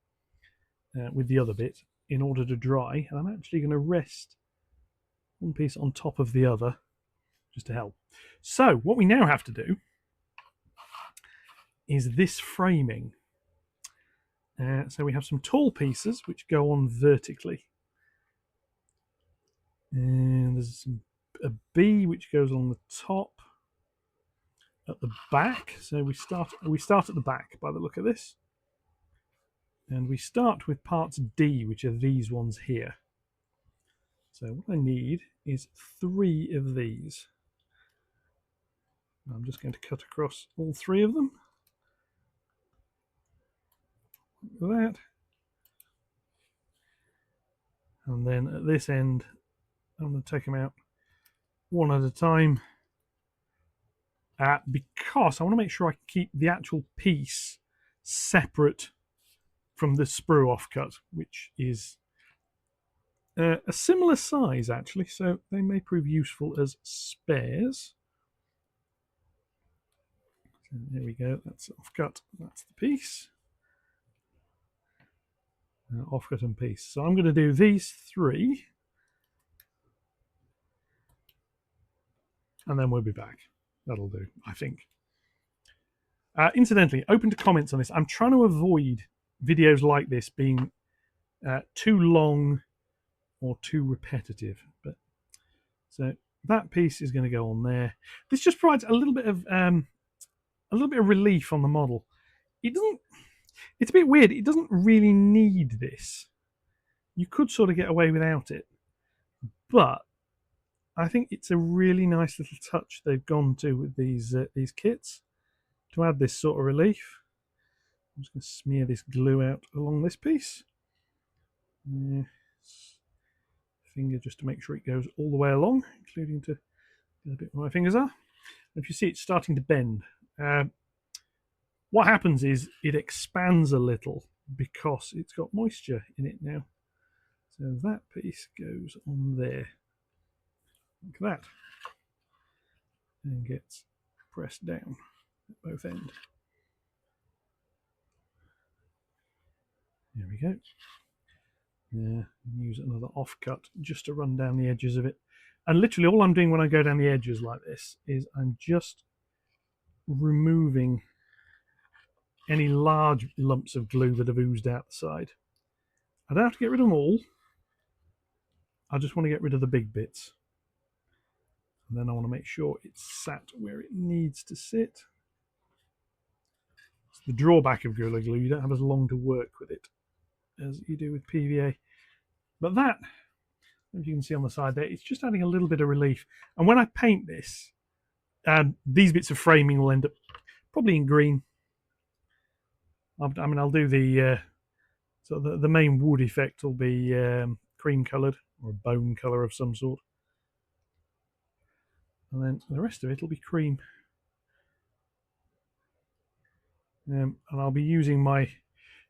with the other bit, in order to dry. And I'm actually going to rest one piece on top of the other, just to help. So what we now have to do is this framing. So we have some tall pieces which go on vertically, and there's a B which goes on the top, at the back. So we start at the back by the look of this, and we start with parts D, which are these ones here. So what I need is 3 of these. I'm just going to cut across all 3 of them. Like that. And then at this end, I'm going to take them out one at a time, because I want to make sure I keep the actual piece separate from the sprue offcut, which is a similar size actually, so they may prove useful as spares. So there we go, that's offcut, that's the piece. Offcut and piece. So I'm going to do these 3, and then we'll be back. That'll do, I think. Incidentally, open to comments on this. I'm trying to avoid videos like this being too long or too repetitive. But so that piece is going to go on there. This just provides a little bit of relief on the model. It doesn't. It's a bit weird. It doesn't really need this. You could sort of get away without it, but I think it's a really nice little touch they've gone to with these kits to add this sort of relief. I'm just going to smear this glue out along this piece. Finger just to make sure it goes all the way along, including to a bit where my fingers are. If you see it's starting to bend, What happens is it expands a little because it's got moisture in it now. So that piece goes on there, like that, and gets pressed down at both ends. There we go. Yeah, use another offcut just to run down the edges of it. And literally all I'm doing when I go down the edges like this is I'm just removing any large lumps of glue that have oozed out the side. I don't have to get rid of them all. I just want to get rid of the big bits. And then I want to make sure it's sat where it needs to sit. It's the drawback of Gorilla Glue, you don't have as long to work with it as you do with PVA. But that, as you can see on the side there, it's just adding a little bit of relief. And when I paint this, these bits of framing will end up probably in green. I mean, I'll do the so the main wood effect will be cream coloured or bone colour of some sort, and then the rest of it will be cream. And I'll be using my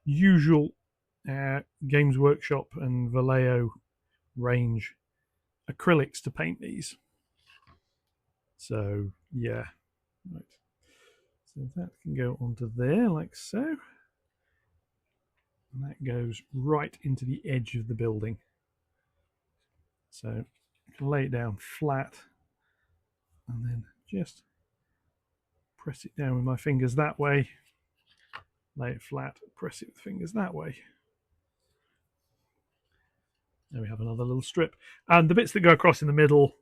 usual Games Workshop and Vallejo range acrylics to paint these. So yeah, right. So that can go onto there like so. And that goes right into the edge of the building. So I can lay it down flat and then just press it down with my fingers that way. Lay it flat, press it with fingers that way. There we have another little strip. And the bits that go across in the middle,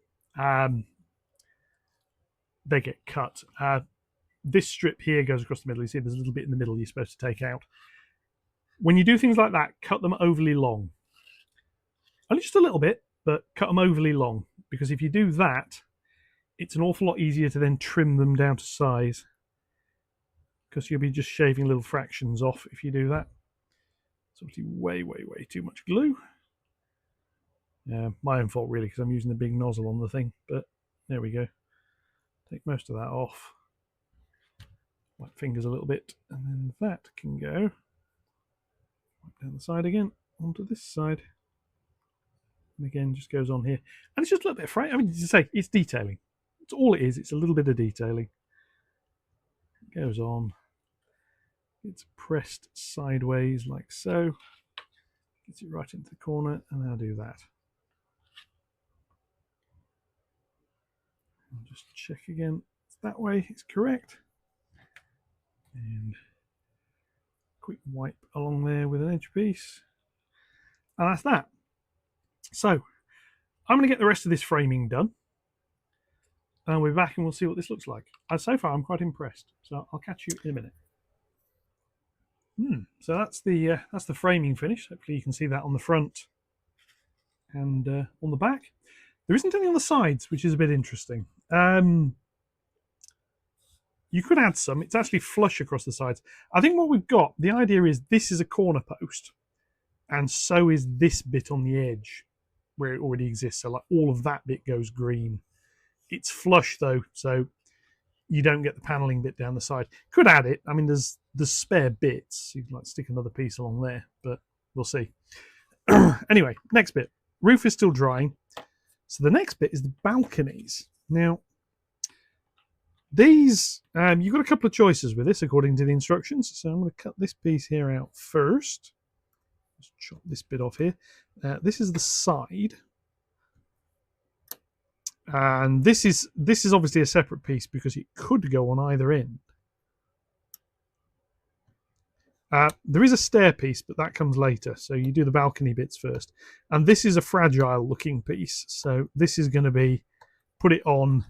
they get cut. This strip here goes across the middle. You see there's a little bit in the middle you're supposed to take out. When you do things like that, cut them overly long. Only just a little bit, but cut them overly long. Because if you do that, it's an awful lot easier to then trim them down to size. Because you'll be just shaving little fractions off if you do that. It's obviously way, way, way too much glue. My own fault really, because I'm using the big nozzle on the thing. But there we go. Take most of that off. Wipe fingers a little bit, and then that can go down the side again onto this side, and again just goes on here, and it's just a little bit of frame. I mean, to say it's detailing. It's all it is. It's a little bit of detailing. It goes on. It's pressed sideways like so. Gets it right into the corner, and I'll do that. I'll just check again. It's that way. It's correct. And quick wipe along there with an edge piece, and that's that. So I'm going to get the rest of this framing done, and we'll be back and we'll see what this looks like. So far I'm quite impressed, so I'll catch you in a minute. So that's the framing finish. Hopefully you can see that on the front and on the back. There isn't any on the sides, which is a bit interesting. You could add some. It's actually flush across the sides. I think what we've got, the idea is this is a corner post, and so is this bit on the edge where it already exists. So like all of that bit goes green. It's flush though, so you don't get the paneling bit down the side. Could add it. I mean, there's spare bits. You can like stick another piece along there, but we'll see. Anyway, next bit. Roof is still drying. So the next bit is the balconies. Now, these, you've got a couple of choices with this according to the instructions. So I'm going to cut this piece here out first. Just chop this bit off here. This is the side. And this is obviously a separate piece because it could go on either end. There is a stair piece, but that comes later. So you do the balcony bits first. And this is a fragile looking piece. So this is going to be put it on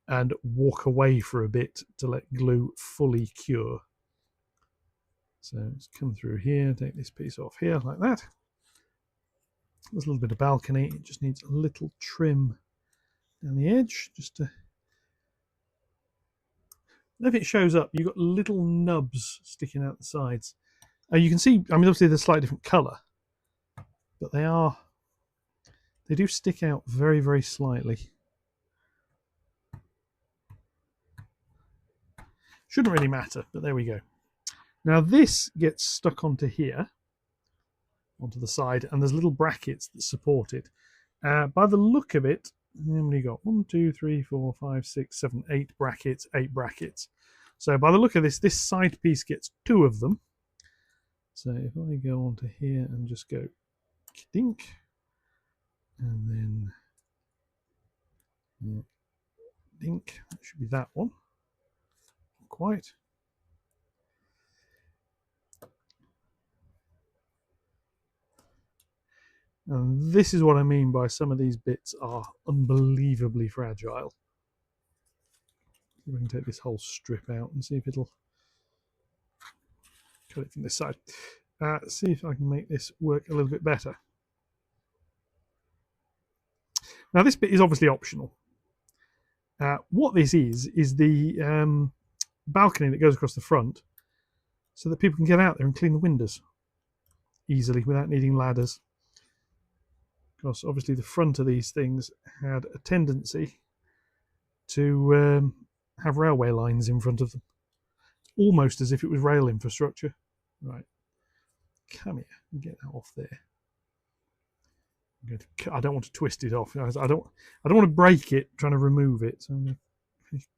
and walk away for a bit to let glue fully cure. So let's come through here, take this piece off here like that. There's a little bit of balcony. It just needs a little trim down the edge, just to. If it shows up, you've got little nubs sticking out the sides. You can see, I mean, obviously they're slightly different colour, but they do stick out very, very slightly. Shouldn't really matter, but there we go. Now this gets stuck onto here, onto the side, and there's little brackets that support it. By the look of it, how many got? 1, 2, 3, 4, 5, 6, 7, 8 brackets, 8 brackets. So by the look of this, this side piece gets 2 of them. So if I go onto here and just go dink, and then dink, that should be that one. Not quite. And this is what I mean by some of these bits are unbelievably fragile. We can take this whole strip out and see if it'll cut it from this side. See if I can make this work a little bit better. Now this bit is obviously optional. What this is the balcony that goes across the front so that people can get out there and clean the windows easily without needing ladders. Because obviously the front of these things had a tendency to have railway lines in front of them, almost as if it was rail infrastructure. Right, come here and get that off there. I don't want to twist it off. I don't want to break it trying to remove it. So I'm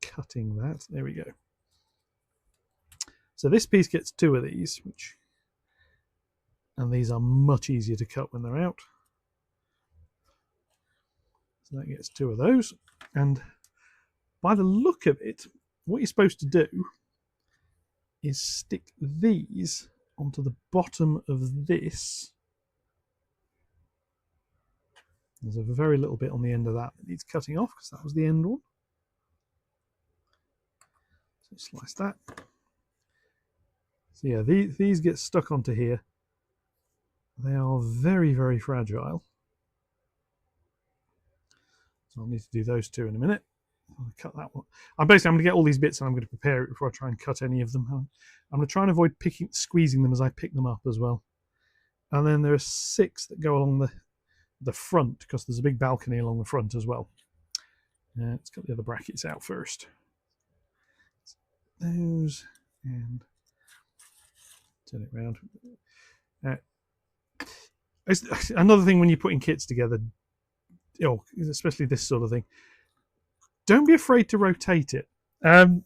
cutting that. There we go. So this piece gets 2 of these, and these are much easier to cut when they're out. So that gets 2 of those. And by the look of it, what you're supposed to do is stick these onto the bottom of this. There's a very little bit on the end of that needs cutting off because that was the end one. So slice that. So yeah, these get stuck onto here. They are very, very fragile. So I'll need to do those 2 in a minute. I'll cut that one. I'm going to get all these bits and I'm going to prepare it before I try and cut any of them. I'm going to try and avoid squeezing them as I pick them up as well. And then there are 6 that go along the front because there's a big balcony along the front as well. Let's cut the other brackets out first. Those, and turn it around. Another thing when you're putting kits together, especially this sort of thing, don't be afraid to rotate it. A little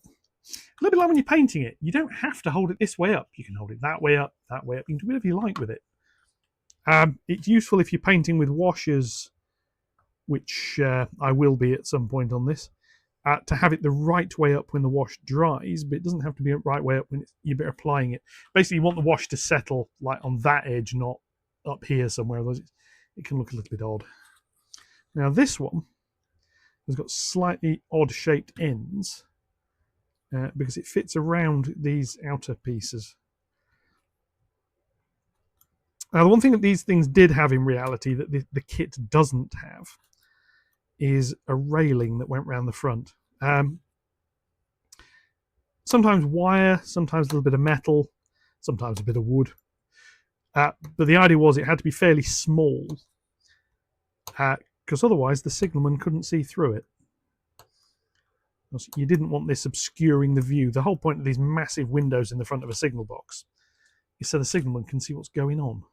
bit like when you're painting it, you don't have to hold it this way up. You can hold it that way up, that way up. You can do whatever you like with it. It's useful if you're painting with washers, which I will be at some point on this, to have it the right way up when the wash dries, but it doesn't have to be the right way up when you're applying it. Basically, you want the wash to settle like on that edge, not up here somewhere, otherwise it can look a little bit odd. Now this one has got slightly odd shaped ends because it fits around these outer pieces. Now the one thing that these things did have in reality that the kit doesn't have is a railing that went round the front. Sometimes wire, sometimes a little bit of metal, sometimes a bit of wood. But the idea was it had to be fairly small because otherwise the signalman couldn't see through it. You didn't want this obscuring the view. The whole point of these massive windows in the front of a signal box is so the signalman can see what's going on.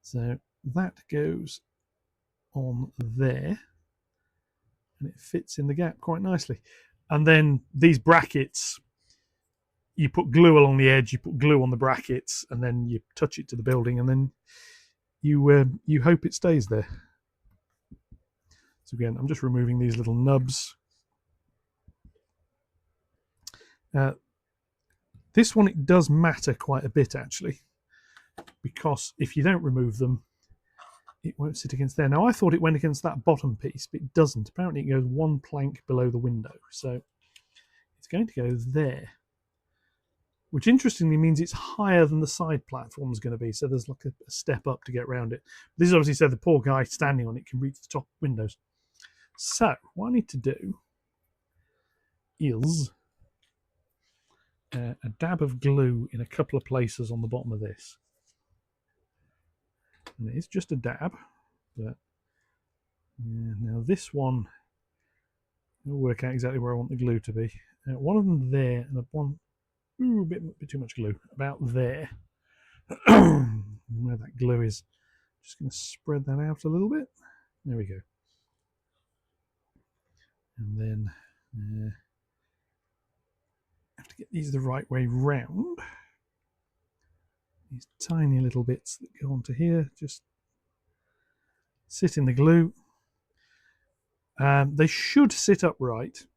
So that goes on there and it fits in the gap quite nicely. And then these brackets, you put glue along the edge, you put glue on the brackets, and then you touch it to the building, and then you hope it stays there. So again, I'm just removing these little nubs. This one, it does matter quite a bit actually, because if you don't remove them, it won't sit against there. Now I thought it went against that bottom piece, but it doesn't. Apparently it goes 1 plank below the window, so it's going to go there, which interestingly means it's higher than the side platform is going to be, so there's like a step up to get around it. This is obviously so the poor guy standing on it can reach the top windows. So what I need to do is a dab of glue in a couple of places on the bottom of this. And it's just a dab, but yeah, now this one will work out exactly where I want the glue to be. one of them there, and one a bit too much glue about there. Where that glue is, just going to spread that out a little bit. There we go. And then have to get these the right way round. These tiny little bits that go onto here just sit in the glue. They should sit upright.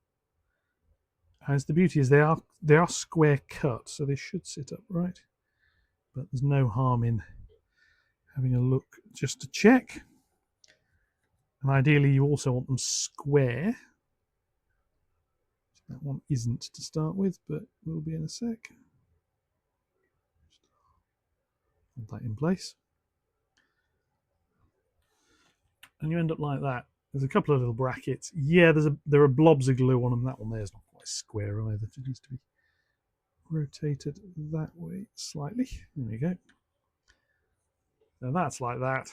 As the beauty is, they are square cut, so they should sit upright. But there's no harm in having a look just to check. And ideally, you also want them square. That one isn't to start with, but will be in a sec. Hold that in place. And you end up like that. There's a couple of little brackets. Yeah, there are blobs of glue on them. That one there's not quite square either. It needs to be rotated that way slightly. There we go. So that's like that.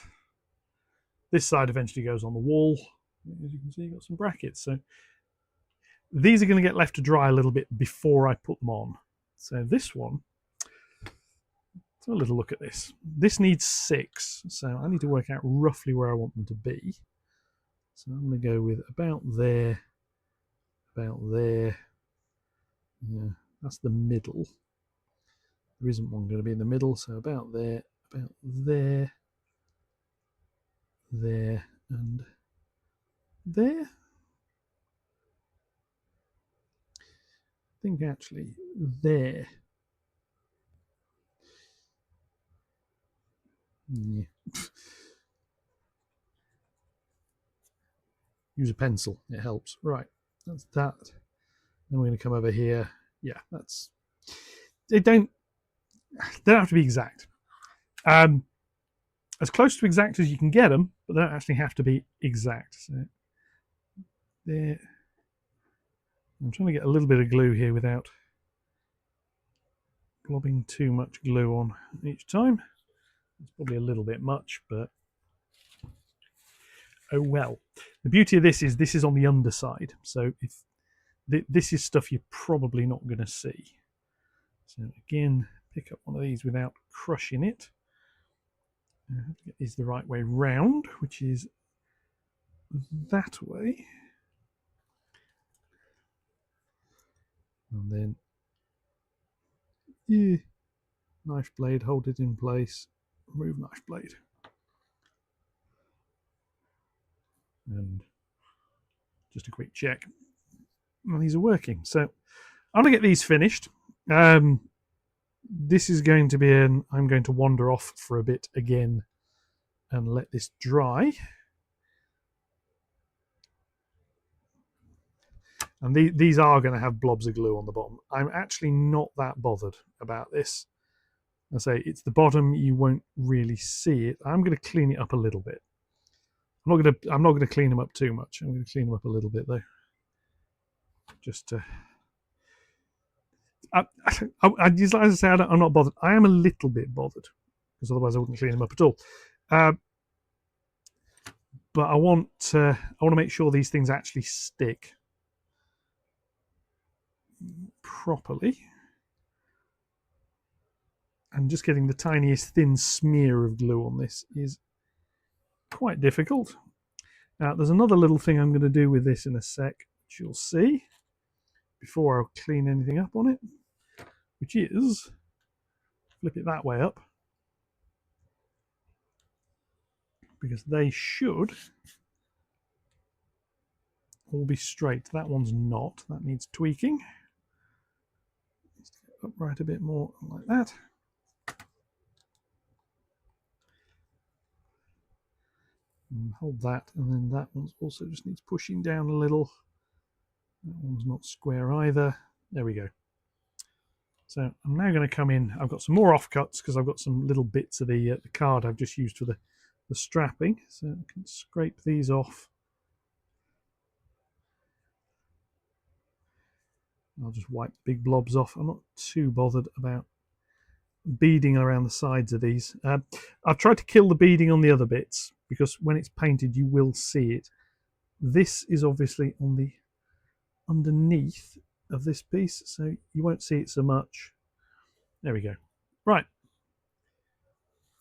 This side eventually goes on the wall. As you can see, you've got some brackets. So these are going to get left to dry a little bit before I put them on. So this one, let's have a little look at this. This needs 6, so I need to work out roughly where I want them to be. So I'm going to go with about there, about there. Yeah, that's the middle. There isn't one going to be in the middle, so about there, there, and there. I think actually there. Yeah. Use a pencil, it helps. Right, that's that. Then we're going to come over here. Yeah, that's. They don't have to be exact. As close to exact as you can get them, but they don't actually have to be exact. So there. I'm trying to get a little bit of glue here without globbing too much glue on each time. It's probably a little bit much, but oh well. The beauty of this is on the underside, so if this is stuff you're probably not going to see. So again, pick up one of these without crushing it. I have to get these the right way round, which is that way. And then, yeah, knife blade, hold it in place, remove knife blade. And just a quick check. Well, these are working. So I'm going to get these finished. This is going to be I'm going to wander off for a bit again and let this dry. And these are going to have blobs of glue on the bottom. I'm actually not that bothered about this. I say it's the bottom, you won't really see it. I'm going to clean it up a little bit. I'm not going to clean them up too much. I'm going to clean them up a little bit though. Just to as I say, I'm not bothered. I am a little bit bothered because otherwise I wouldn't clean them up at all. But I want to make sure these things actually stick properly. And just getting the tiniest thin smear of glue on this is quite difficult. Now, there's another little thing I'm going to do with this in a sec, which you'll see before I clean anything up on it, which is flip it that way up, because they should all be straight. That one's not. That needs tweaking. Just get upright a bit more like that. And hold that, and then that one's also just needs pushing down a little. That one's not square either. There we go. So I'm now going to come in. I've got some more offcuts because I've got some little bits of the card I've just used for the strapping. So I can scrape these off. I'll just wipe big blobs off. I'm not too bothered about beading around the sides of these. I've tried to kill the beading on the other bits because when it's painted you will see it. This is obviously on the underneath. of this piece, so you won't see it so much. There we go. Right.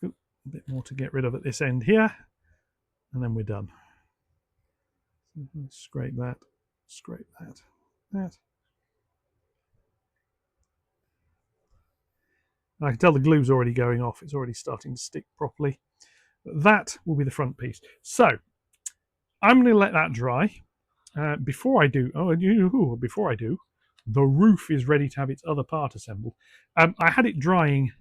Ooh, a bit more to get rid of at this end here, and then we're done. Scrape that, that. I can tell the glue's already going off. It's already starting to stick properly. That will be the front piece. So I'm going to let that dry. Before I do, the roof is ready to have its other part assembled. I had it drying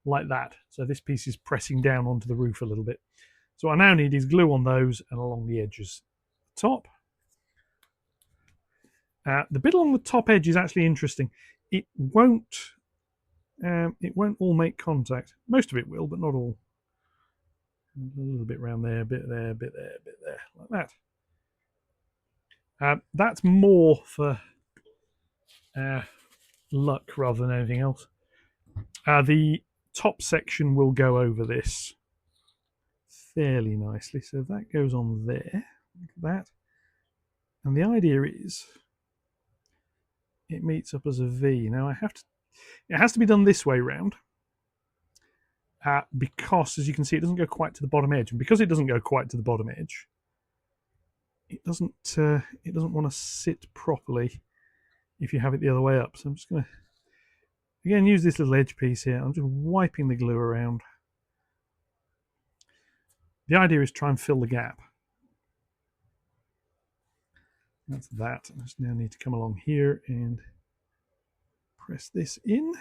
like that, so this piece is pressing down onto the roof a little bit. So what I now need is glue on those and along the edges. Top. The bit along the top edge is actually interesting. It won't all make contact. Most of it will, but not all. A little bit around there, a bit there, a bit there, a bit there, like that. That's more for luck rather than anything else. The top section will go over this fairly nicely, so that goes on there, like that. And the idea is it meets up as a V. Now it has to be done this way round. Because, as you can see, it doesn't go quite to the bottom edge, and because it doesn't go quite to the bottom edge, it doesn't want to sit properly if you have it the other way up. So I'm just going to again use this little edge piece here. I'm just wiping the glue around. The idea is try and fill the gap. That's that. I just now need to come along here and press this in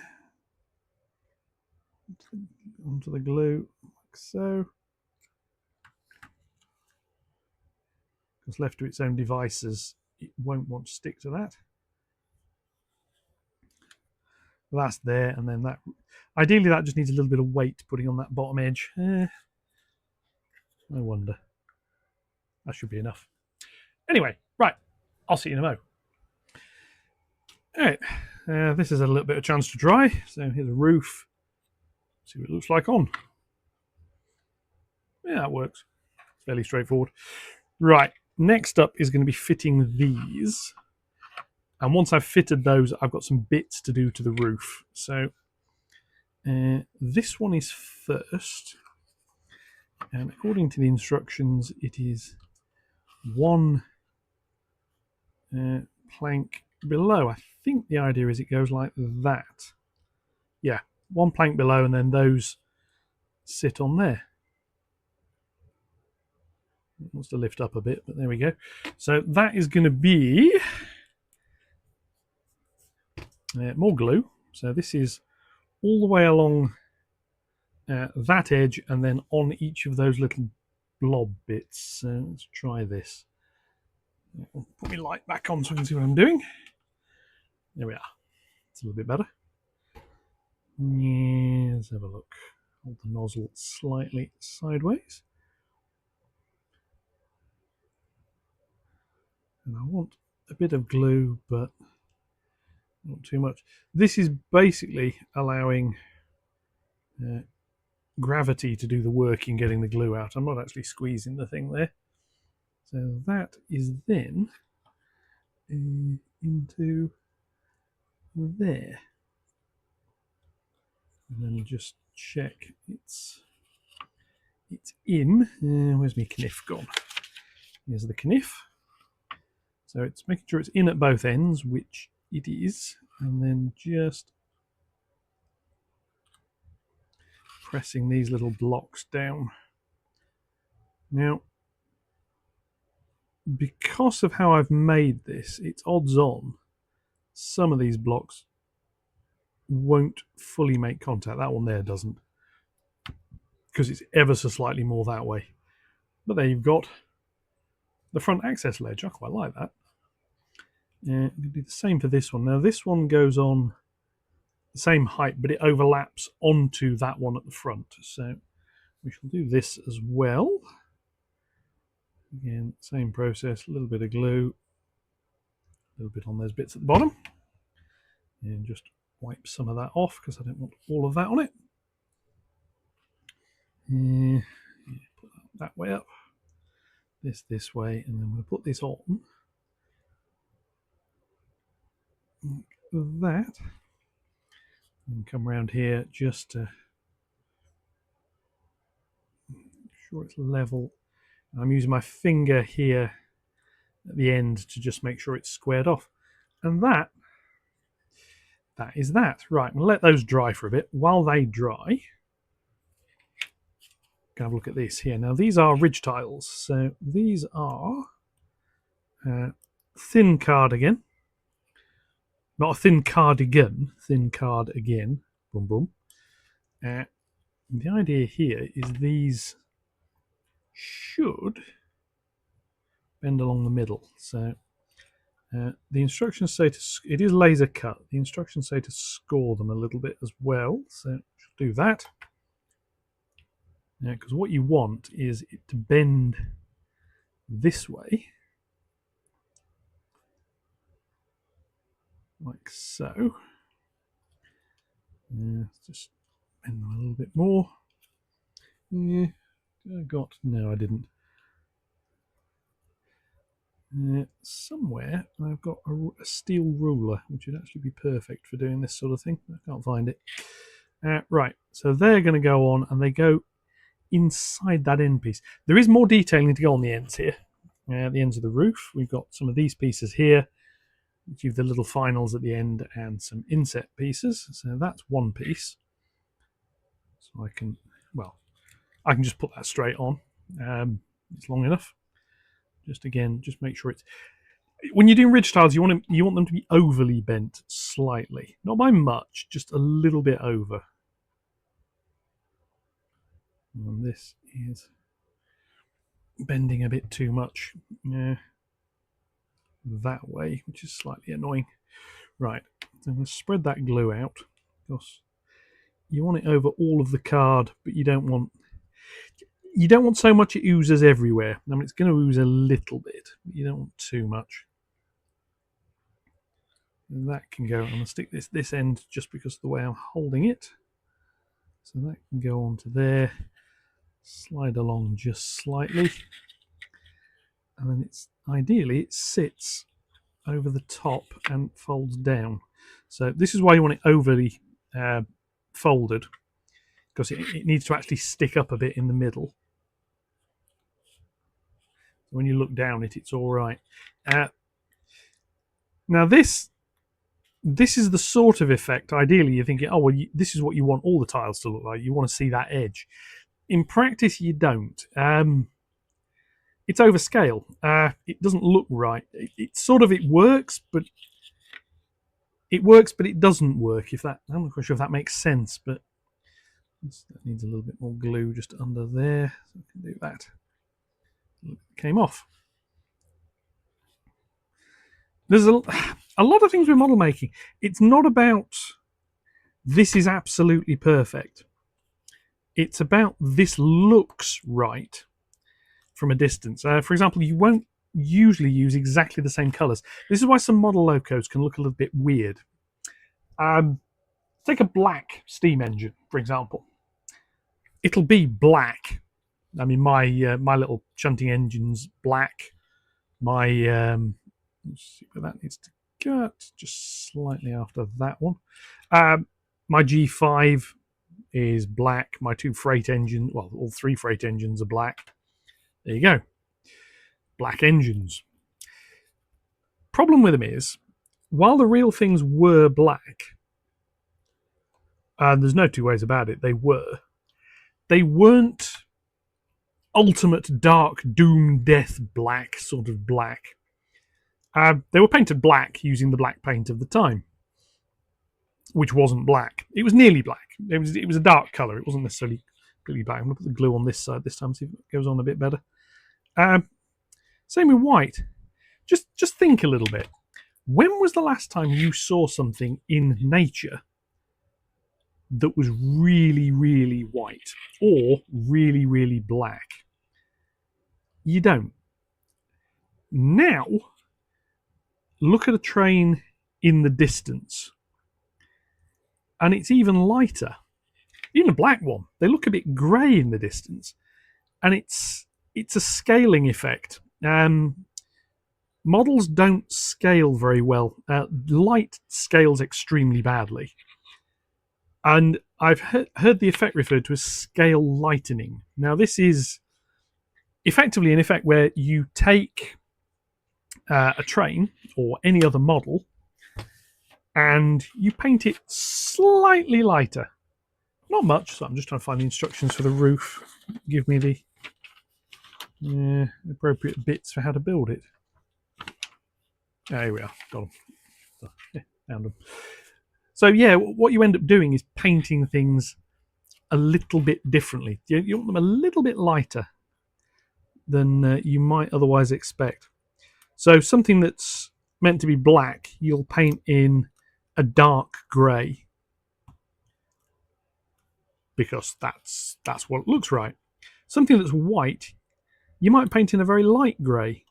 onto the glue, like so. Because left to its own devices, it won't want to stick to that. That's there, and then that. Ideally, that just needs a little bit of weight putting on that bottom edge. I wonder. That should be enough. Anyway, right. I'll see you in a mo. All right. This is a little bit of a chance to dry. So here's a roof. See what it looks like on. Yeah, that works. It's fairly straightforward. Right. Next up is going to be fitting these. And once I've fitted those, I've got some bits to do to the roof. So this one is first. And according to the instructions, it is one plank below. I think the idea is it goes like that. Yeah, one plank below, and then those sit on there. It wants to lift up a bit, but there we go. So that is going to be more glue. So this is all the way along that edge, and then on each of those little blob bits. So let's try this. I'll put my light back on so I can see what I'm doing. There we are. It's a little bit better. Yeah, let's have a look. Hold the nozzle slightly sideways. And I want a bit of glue, but not too much. This is basically allowing gravity to do the work in getting the glue out. I'm not actually squeezing the thing there. So that is then into there. And then just check it's in. Where's my kniff gone? Here's the kniff. So it's making sure it's in at both ends, which it is, and then just pressing these little blocks down. Now, because of how I've made this, it's odds on some of these blocks won't fully make contact. That one there doesn't, because it's ever so slightly more that way. But there you've got the front access ledge. I quite like that. I'm going to do the same for this one. Now this one goes on the same height, but it overlaps onto that one at the front. So we shall do this as well. Again, same process, a little bit of glue, a little bit on those bits at the bottom, and just wipe some of that off because I don't want all of that on it. Put that way up, this way, and then we'll put this on. that. And come around here just to make sure it's level. I'm using my finger here at the end to just make sure it's squared off. And that is that. Right, we'll let those dry for a bit. While they dry, can have a look at this here. Now these are ridge tiles. So these are thin cardigan. Not a thin cardigan, thin card again. Boom, boom. The idea here is these should bend along the middle. So the instructions say it is laser cut. The instructions say to score them a little bit as well. So do that. Because what you want is it to bend this way, like so. Just bend them a little bit more. Yeah, no, I didn't. Somewhere I've got a steel ruler, which would actually be perfect for doing this sort of thing. I can't find it. Right, so they're going to go on, and they go inside that end piece. There is more detailing to go on the ends here. The ends of the roof, we've got some of these pieces here, which have the little finals at the end, and some inset pieces. So that's one piece. So I can just put that straight on. It's long enough. Just make sure it's. When you're doing ridge tiles, you want them to be overly bent slightly, not by much, just a little bit over. And this is bending a bit too much that way, which is slightly annoying. Right, so I'm going to spread that glue out, because you want it over all of the card, but you don't want so much it oozes everywhere. I mean, it's going to ooze a little bit, but you don't want too much. And that can go. I'm going to stick this end just because of the way I'm holding it. So that can go onto there, slide along just slightly, and then ideally it sits over the top and folds down. So this is why you want it overly folded, because it needs to actually stick up a bit in the middle. When you look down it's all right. Now this is the sort of effect, ideally you're thinking, oh well, this is what you want all the tiles to look like. You want to see that edge. In practice you don't. It's overscale. It doesn't look right. It works, but it doesn't work. I'm not quite sure if that makes sense, but that needs a little bit more glue just under there. So I can do that. It came off. There's a lot of things with model making. It's not about this is absolutely perfect. It's about this looks right from a distance. For example, you won't usually use exactly the same colors. This is why some model locos can look a little bit weird. Take a black steam engine, for example. It'll be black. I mean, my little shunting engine's black. My let's see where that needs to cut, just slightly after that one. My G5 is black. My two freight engines, well, all three freight engines are black. There you go. Black engines. Problem with them is, while the real things were black, and there's no two ways about it, they weren't ultimate dark doom death black sort of black. They were painted black using the black paint of the time, which wasn't black. It was nearly black. It was a dark colour. It wasn't necessarily completely black. I'm going to put the glue on this side this time, see if it goes on a bit better. Same with white. Just think a little bit. When was the last time you saw something in nature that was really, really white or really, really black? You don't. Now, look at a train in the distance, and it's even lighter. Even a black one, they look a bit grey in the distance, and it's a scaling effect. models don't scale very well. Light scales extremely badly. And I've heard the effect referred to as scale lightening. Now, this is effectively an effect where you take a train or any other model and you paint it slightly lighter. Not much, so I'm just trying to find the instructions for the roof. Give me the appropriate bits for how to build it. There we are. Got them. Yeah, found them. So yeah, what you end up doing is painting things a little bit differently. You want them a little bit lighter than you might otherwise expect. So something that's meant to be black, you'll paint in a dark grey, because that's what looks right. Something that's white, you might paint in a very light grey.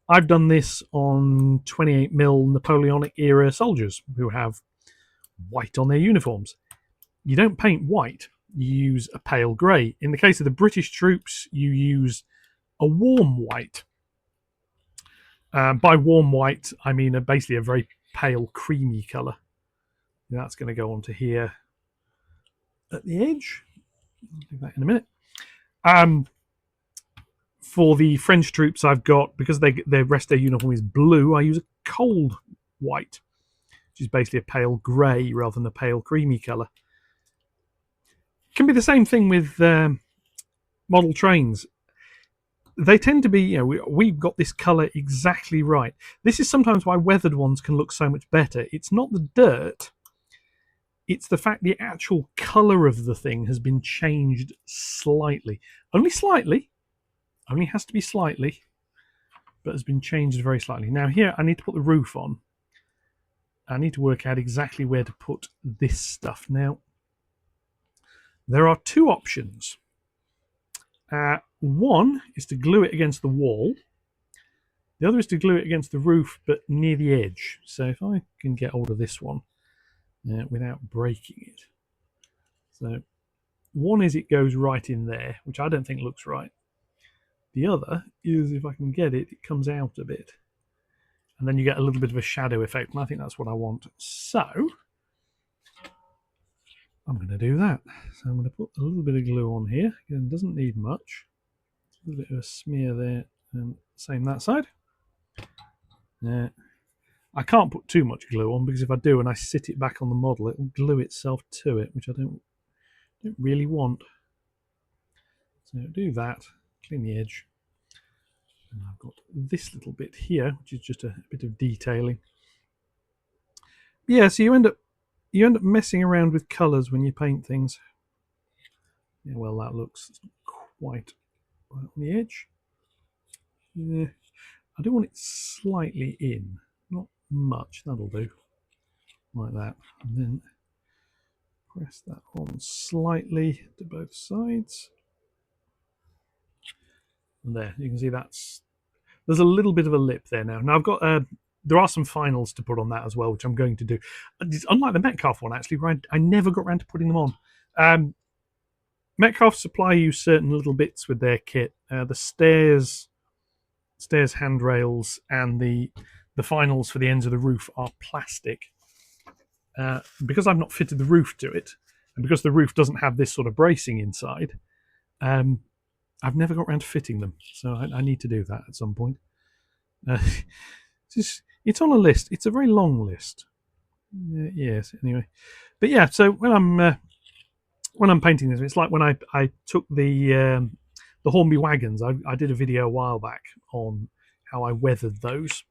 I've done this on 28mm Napoleonic era soldiers who have white on their uniforms. You don't paint white, you use a pale grey. In the case of the British troops, you use a warm white. By warm white, I mean basically a very pale, creamy colour. That's going to go onto here at the edge. I'll do that in a minute. For the French troops, I've got, because their rest of their uniform is blue, I use a cold white, which is basically a pale grey rather than a pale creamy colour. Can be the same thing with model trains. They tend to be, we've got this colour exactly right. This is sometimes why weathered ones can look so much better. It's not the dirt, it's the fact the actual colour of the thing has been changed slightly. Only slightly. Only has to be slightly, but has been changed very slightly. Now here I need to put the roof on. I need to work out exactly where to put this stuff. Now, there are two options. One is to glue it against the wall. The other is to glue it against the roof, but near the edge. So if I can get hold of this one without breaking it. So one is it goes right in there, which I don't think looks right. The other is, if I can get it, it comes out a bit. And then you get a little bit of a shadow effect, and I think that's what I want. So I'm going to do that. So I'm going to put a little bit of glue on here. Again, doesn't need much. A little bit of a smear there, and same that side. I can't put too much glue on, because if I do and I sit it back on the model, it will glue itself to it, which I don't really want. So do that. Clean the edge. And I've got this little bit here, which is just a bit of detailing. Yeah, so you end up messing around with colours when you paint things. Yeah, well, that looks quite right on the edge. Yeah, I do want it slightly in, not much. That'll do, like that, and then press that on slightly to both sides. And there, you can see there's a little bit of a lip there now. Now I've got there are some finals to put on that as well, which I'm going to do. It's unlike the Metcalfe one, actually, where I never got around to putting them on. Metcalfe supply you certain little bits with their kit. The stairs handrails, and the finals for the ends of the roof are plastic. Because I've not fitted the roof to it, and because the roof doesn't have this sort of bracing inside, I've never got around to fitting them, so I need to do that at some point. It's on a list. It's a very long list. Yes. Anyway, but yeah. So when I'm painting this, it's like when I took the Hornby wagons. I did a video a while back on how I weathered those.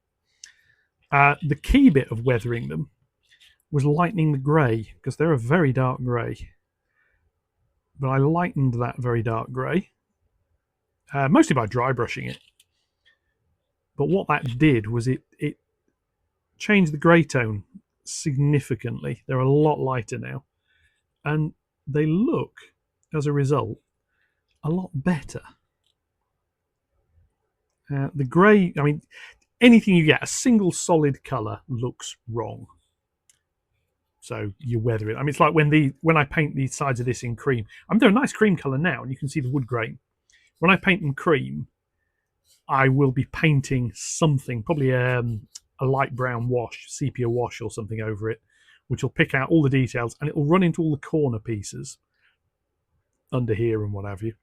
The key bit of weathering them was lightening the grey, because they're a very dark grey. But I lightened that very dark grey. Mostly by dry brushing it. But what that did was it changed the grey tone significantly. They're a lot lighter now. And they look, as a result, a lot better. The grey, I mean, anything you get, a single solid colour looks wrong. So you weather it. I mean, it's like when I paint the sides of this in cream. I mean, they're a nice cream colour now, and you can see the wood grain. When I paint them cream, I will be painting something, probably a light brown wash, sepia wash or something over it, which will pick out all the details, and it will run into all the corner pieces under here and what have you.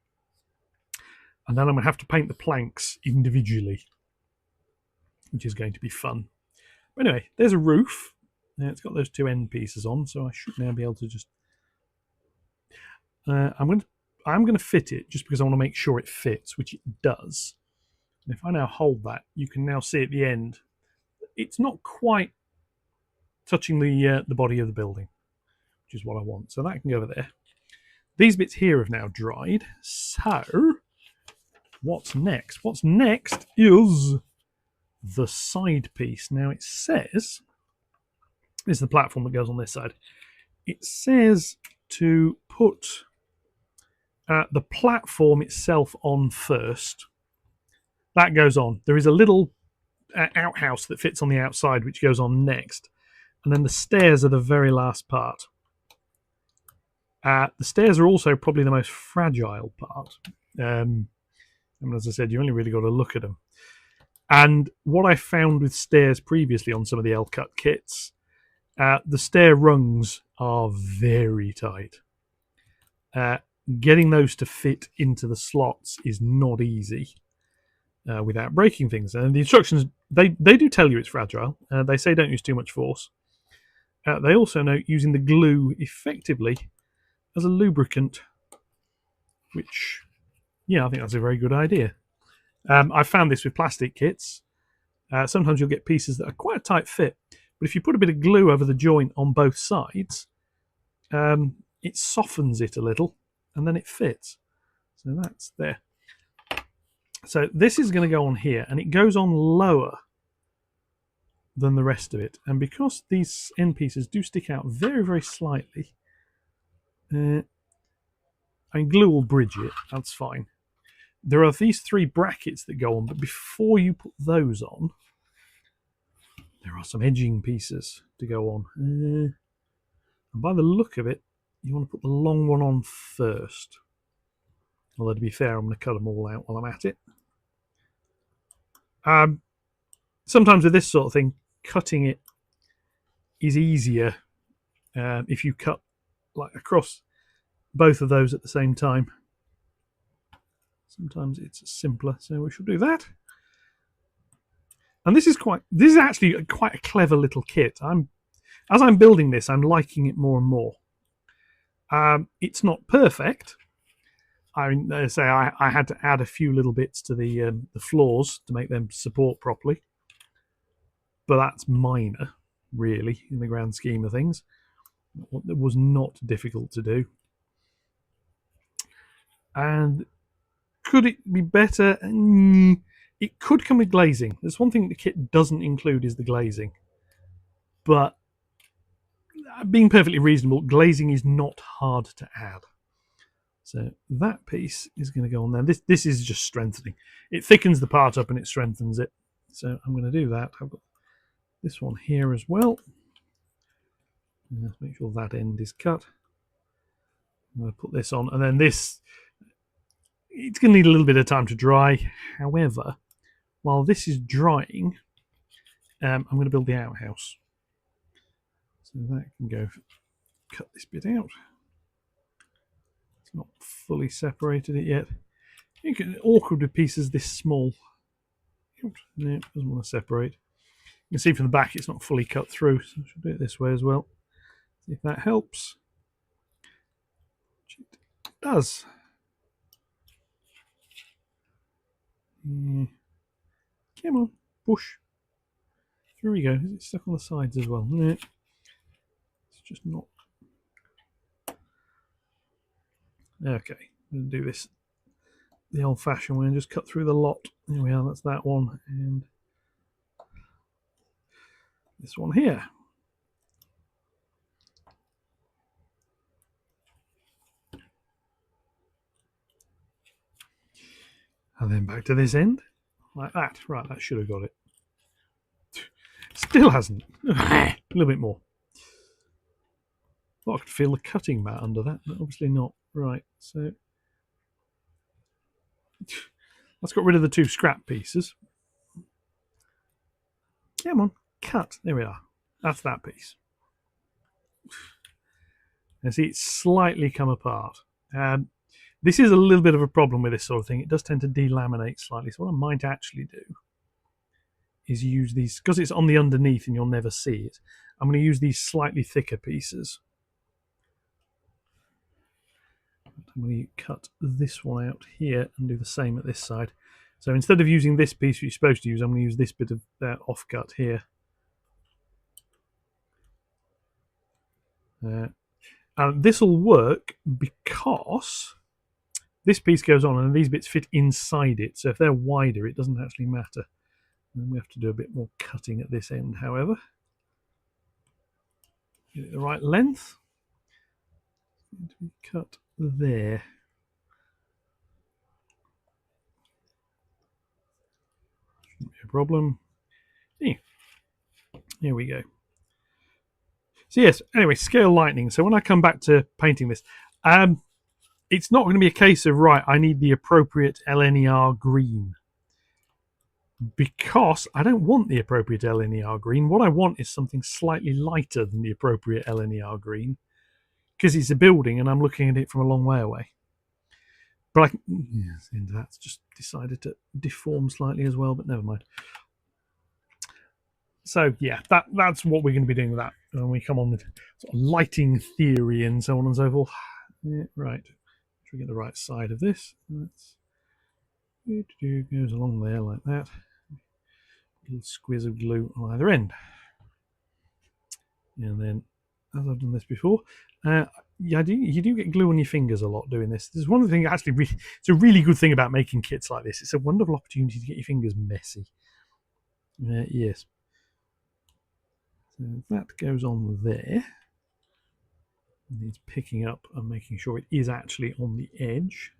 And then I'm going to have to paint the planks individually, which is going to be fun. But anyway, there's a roof. It's got those two end pieces on, so I should now be able to just... I'm going to fit it just because I want to make sure it fits, which it does. And if I now hold that, you can now see at the end, it's not quite touching the body of the building, which is what I want. So that can go over there. These bits here have now dried. So what's next? What's next is the side piece. Now it says, this is the platform that goes on this side. It says to put the platform itself on first. That goes on. There is a little outhouse that fits on the outside, which goes on next. And then the stairs are the very last part. The stairs are also probably the most fragile part. And as I said, you only really got to look at them. And what I found with stairs previously on some of the LCUT kits, the stair rungs are very tight. Getting those to fit into the slots is not easy without breaking things. And the instructions, they do tell you it's fragile. They say don't use too much force. They also note using the glue effectively as a lubricant, which, yeah, I think that's a very good idea. I've found this with plastic kits. Sometimes you'll get pieces that are quite a tight fit, but if you put a bit of glue over the joint on both sides, it softens it a little, and then it fits. So that's there. So this is going to go on here, and it goes on lower than the rest of it. And because these end pieces do stick out very, very slightly, and glue will bridge it, that's fine. There are these three brackets that go on, but before you put those on, there are some edging pieces to go on. And by the look of it, you want to put the long one on first. Although, to be fair, I'm going to cut them all out while I'm at it. Sometimes with this sort of thing, cutting it is easier if you cut like across both of those at the same time. Sometimes it's simpler, so we shall do that. And this is actually quite a clever little kit. As I'm building this, I'm liking it more and more. It's not perfect. I had to add a few little bits to the floors to make them support properly, but that's minor, really, in the grand scheme of things. It was not difficult to do. And could it be better? It could come with glazing. There's one thing the kit doesn't include is the glazing. But being perfectly reasonable, glazing is not hard to add. So that piece is going to go on there. This is just strengthening. It thickens the part up and it strengthens it. So I'm going to do that. I've got this one here as well. Let's make sure that end is cut. I'm going to put this on, and then this, it's going to need a little bit of time to dry. However, while this is drying, I'm going to build the outhouse. So that can go, cut this bit out. It's not fully separated it yet. You can awkward with pieces this small. No, it doesn't want to separate. You can see from the back it's not fully cut through, so I should do it this way as well. See if that helps. It does. Yeah. Come on, push. There we go. Is it stuck on the sides as well? No. It's just not. Okay, I'm going to do this the old-fashioned way and just cut through the lot. There we are, that's that one. And this one here. And then back to this end, like that. Right, that should have got it. Still hasn't. A little bit more. Thought I could feel the cutting mat under that, but obviously not. Right, so Let's get rid of the 2 scrap pieces. Come on, cut. There we are. That's that piece. And see, it's slightly come apart. This is a little bit of a problem with this sort of thing. It does tend to delaminate slightly. So what I might actually do is use these, because it's on the underneath and you'll never see it, I'm going to use these slightly thicker pieces. I'm going to cut this one out here and do the same at this side. So instead of using this piece you're supposed to use, I'm going to use this bit of offcut here. And this will work because this piece goes on and these bits fit inside it. So if they're wider, it doesn't actually matter. And we have to do a bit more cutting at this end, however. Get it the right length. Cut there. Shouldn't be a problem. Here we go. So yes, anyway, scale lightning. So when I come back to painting this, it's not going to be a case of, right, I need the appropriate LNER green. Because I don't want the appropriate LNER green. What I want is something slightly lighter than the appropriate LNER green. Because it's a building and I'm looking at it from a long way away. But that's just decided to deform slightly as well, but never mind. So yeah, that's what we're going to be doing with that when we come on with sort of lighting theory and so on and so forth. Yeah, right. Should we get the right side of this? That's goes along there like that. A little squiz of glue on either end. And then, as I've done this before, yeah, you do get glue on your fingers a lot doing this. This is one of the things, actually, it's a really good thing about making kits like this. It's a wonderful opportunity to get your fingers messy. Yes. So that goes on there. And it's picking up and making sure it is actually on the edge.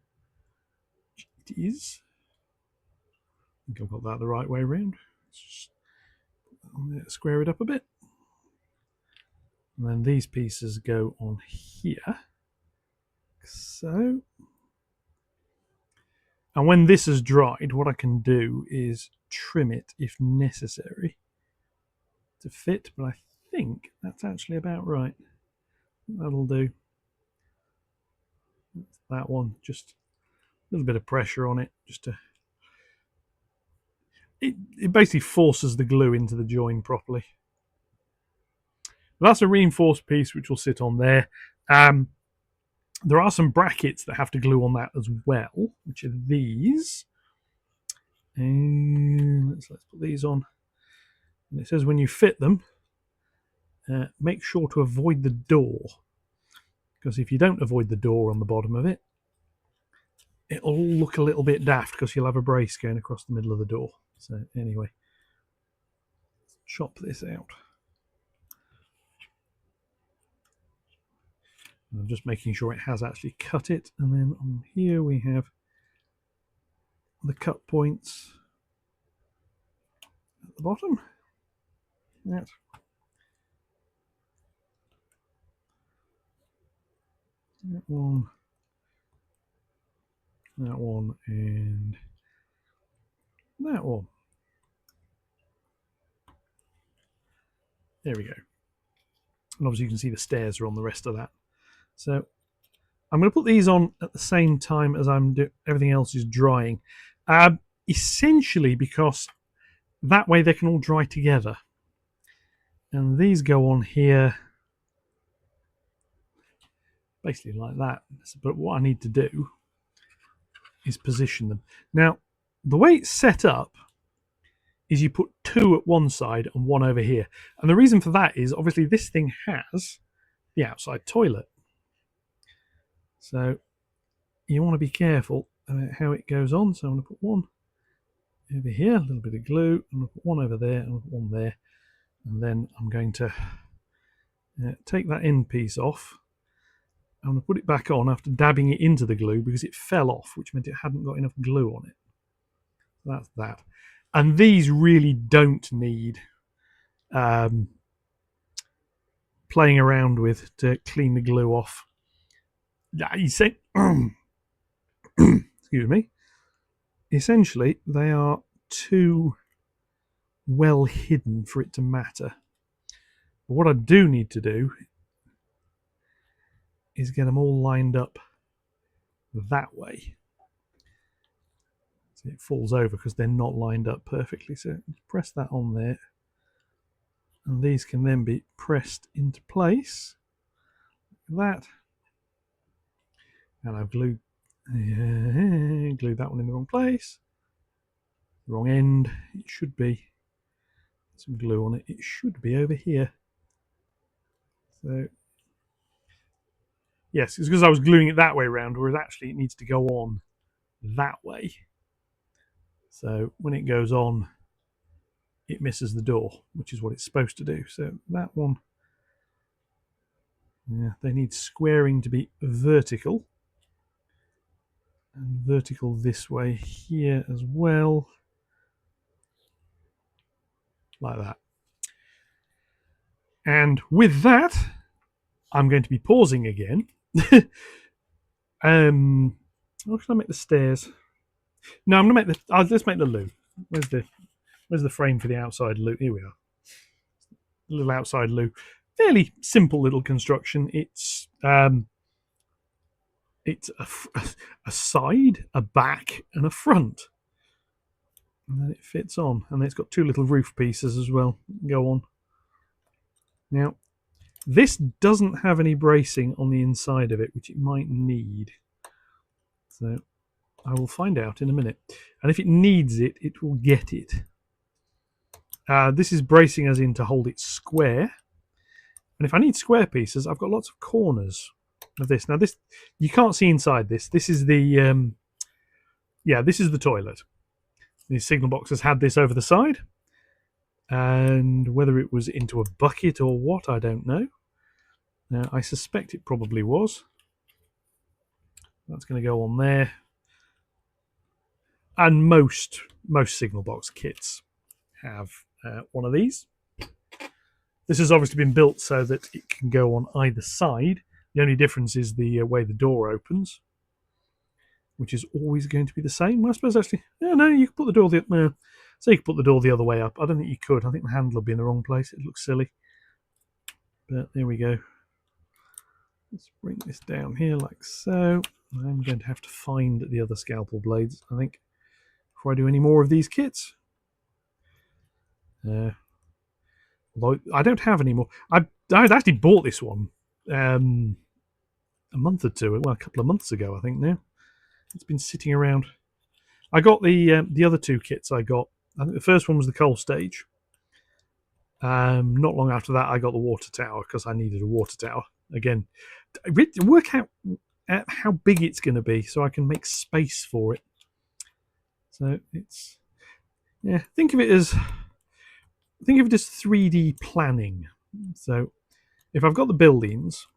It is. I think I've got that the right way around. Just square it up a bit. And then these pieces go on here. So. And when this is dried, what I can do is trim it if necessary to fit, but I think that's actually about right. That'll do. That's that one, just a little bit of pressure on it, just to it basically forces the glue into the join properly. That's a reinforced piece which will sit on there. There are some brackets that have to glue on that as well, which are these. And let's put these on. And it says when you fit them, make sure to avoid the door. Because if you don't avoid the door on the bottom of it, it'll look a little bit daft because you'll have a brace going across the middle of the door. So anyway, chop this out. I'm just making sure it has actually cut it. And then on here we have the cut points at the bottom. That. That one, and that one. There we go. And obviously you can see the stairs are on the rest of that. So I'm going to put these on at the same time as everything else is drying. Essentially because that way they can all dry together. And these go on here basically like that. But what I need to do is position them. Now, the way it's set up is you put 2 at one side and 1 over here. And the reason for that is obviously this thing has the outside toilet. So you want to be careful about how it goes on. So I'm going to put 1 over here, a little bit of glue, and I'll put 1 over there, and I'll put 1 there. And then I'm going to take that end piece off. I'm going to put it back on after dabbing it into the glue because it fell off, which meant it hadn't got enough glue on it. That's that. And these really don't need playing around with to clean the glue off. You say, excuse me. essentially they are too well hidden for it to matter. But what I do need to do is get them all lined up that way. So it falls over because they're not lined up perfectly. So press that on there. And these can then be pressed into place. Like that. And I've glued that one in the wrong place. Wrong end. It should be some glue on it. It should be over here. So yes, it's because I was gluing it that way around, whereas actually it needs to go on that way. So when it goes on, it misses the door, which is what it's supposed to do. So that one, yeah, they need squaring to be vertical. And vertical this way here as well. Like that. And with that, I'm going to be pausing again. How should I make the stairs? No, I'm gonna make the. Let's make the loo. Where's the frame for the outside loo? Here we are. A little outside loo. Fairly simple little construction. It's a side, a back, and a front, and then it fits on. And it's got two little roof pieces as well. Go on. Now, this doesn't have any bracing on the inside of it, which it might need. So I will find out in a minute. And if it needs it, it will get it. This is bracing as in to hold it square. And if I need square pieces, I've got lots of corners of this. Now this, you can't see inside this. This is the, this is the toilet. These signal boxes had this over the side. And whether it was into a bucket or what, I don't know. I suspect it probably was. That's going to go on there. And most signal box kits have one of these. This has obviously been built so that it can go on either side. The only difference is the way the door opens, which is always going to be the same. Well, I suppose actually, no, you can put the door so you can put the door the other way up. I don't think you could. I think the handle would be in the wrong place. It looks silly. But there we go. Let's bring this down here like so. I'm going to have to find the other scalpel blades, I think, before I do any more of these kits. Although I don't have any more. I actually bought this one a month or two, well, a couple of months ago, I think now. It's been sitting around. I got the other two kits I got. I think the first one was the coal stage. Not long after that, I got the water tower because I needed a water tower. Again, work out how big it's going to be so I can make space for it. So it's, yeah, think of it as 3D planning. So if I've got the buildings,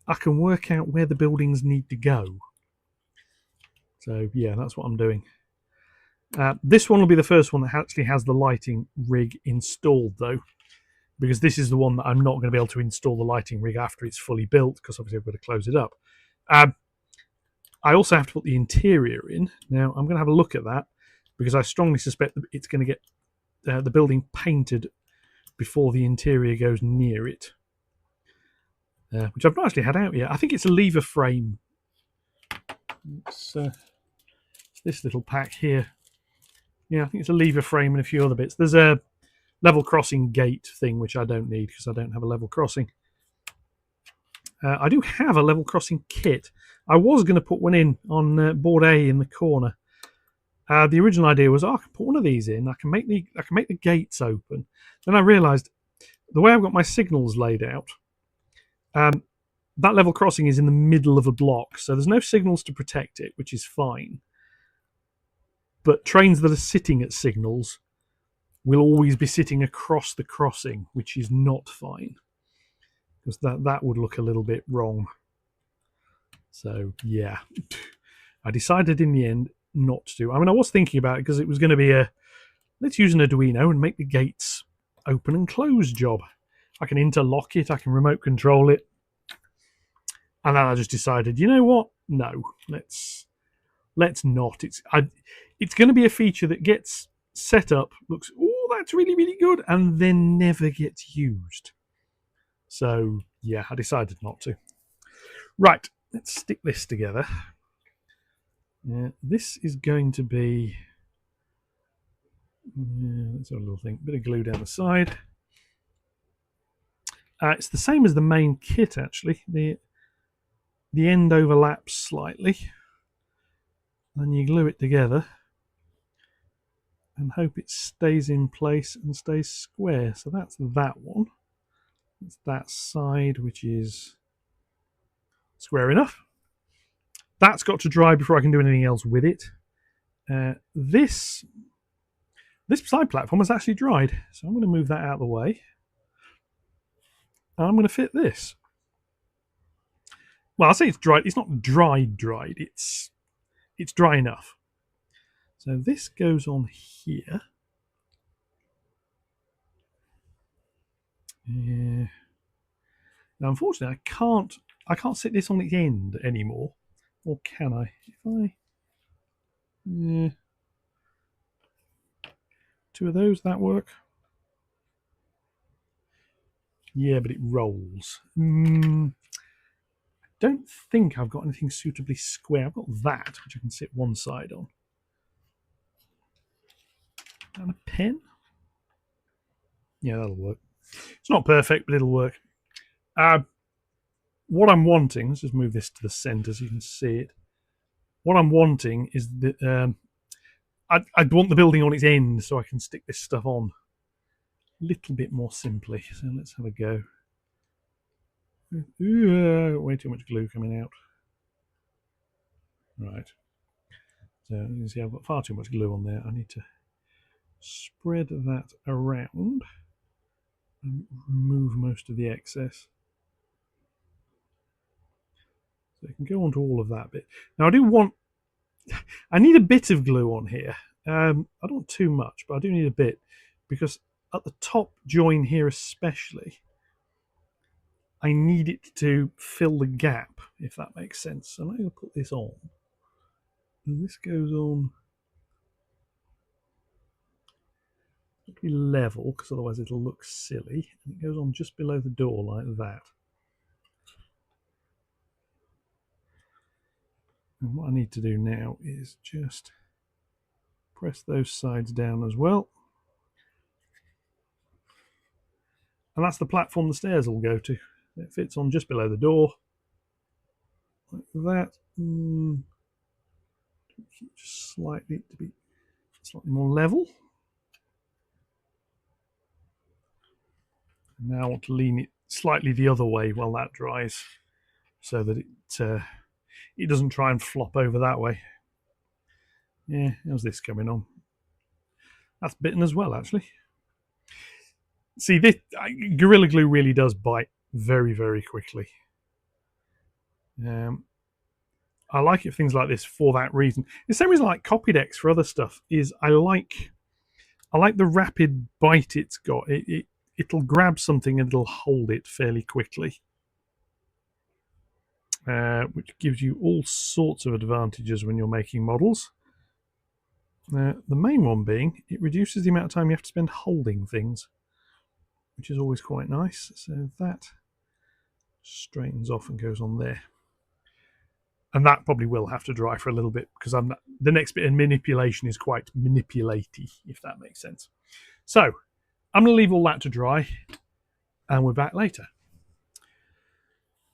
I can work out where the buildings need to go. So yeah, that's what I'm doing. This one will be the first one that actually has the lighting rig installed, though, because this is the one that I'm not going to be able to install the lighting rig after it's fully built, because obviously I've got to close it up. I also have to put the interior in. Now, I'm going to have a look at that, because I strongly suspect that it's going to get the building painted before the interior goes near it, which I've not actually had out yet. I think it's a lever frame. It's this little pack here. Yeah, I think it's a lever frame and a few other bits. There's a level crossing gate thing, which I don't need because I don't have a level crossing. I do have a level crossing kit. I was going to put one in on board A in the corner. The original idea was, I can put one of these in. I can make the gates open. Then I realised the way I've got my signals laid out, that level crossing is in the middle of a block, so there's no signals to protect it, which is fine. But trains that are sitting at signals will always be sitting across the crossing, which is not fine, because that would look a little bit wrong. So yeah, I decided in the end not to. I mean, I was thinking about it because it was going to be let's use an Arduino and make the gates open and close job. I can interlock it, I can remote control it. And then I just decided, you know what? No, let's let's not. It's going to be a feature that gets set up, looks, oh, that's really, really good, and then never gets used. So yeah, I decided not to. Right, let's stick this together. This is going to be, let's have a little thing, bit of glue down the side. It's the same as the main kit, actually. The end overlaps slightly. Then you glue it together and hope it stays in place and stays square. So that's that one. It's that side, which is square enough. That's got to dry before I can do anything else with it. This side platform has actually dried, so I'm going to move that out of the way. And I'm going to fit this. Well, I'll say it's dried. It's not dried. It's dry enough. So this goes on here. Yeah. Now, unfortunately, I can't sit this on its end anymore, or can I? If I, yeah, 2 of those, that work? Yeah, but it rolls. I don't think I've got anything suitably square. I've got that, which I can sit one side on. And a pen? Yeah, that'll work. It's not perfect, but it'll work. What I'm wanting, let's just move this to the center so you can see it. What I'm wanting is that I'd want the building on its end so I can stick this stuff on a little bit more simply. So let's have a go. Way too much glue coming out. Right. So you can see I've got far too much glue on there. I need to spread that around and remove most of the excess. So it can go onto all of that bit. Now I need a bit of glue on here. I don't want too much, but I do need a bit, because at the top join here especially, I need it to fill the gap, if that makes sense. So I'm going to put this on. And this goes on to be level, because otherwise it'll look silly. And it goes on just below the door like that. And what I need to do now is just press those sides down as well. And that's the platform the stairs will go to. It fits on just below the door, like that. Just slightly to be slightly more level. Now I want to lean it slightly the other way while that dries, so that it doesn't try and flop over that way. Yeah, how's this coming on? That's bitten as well, actually. See, this Gorilla Glue really does bite very, very quickly. I like it for things like this for that reason. The same reason I like Copydex for other stuff is I like the rapid bite it's got. It'll grab something and it'll hold it fairly quickly, which gives you all sorts of advantages when you're making models. The main one being it reduces the amount of time you have to spend holding things, which is always quite nice. So that straightens off and goes on there. And that probably will have to dry for a little bit, because the next bit of manipulation is quite manipulatey, if that makes sense. So I'm going to leave all that to dry, and we're back later.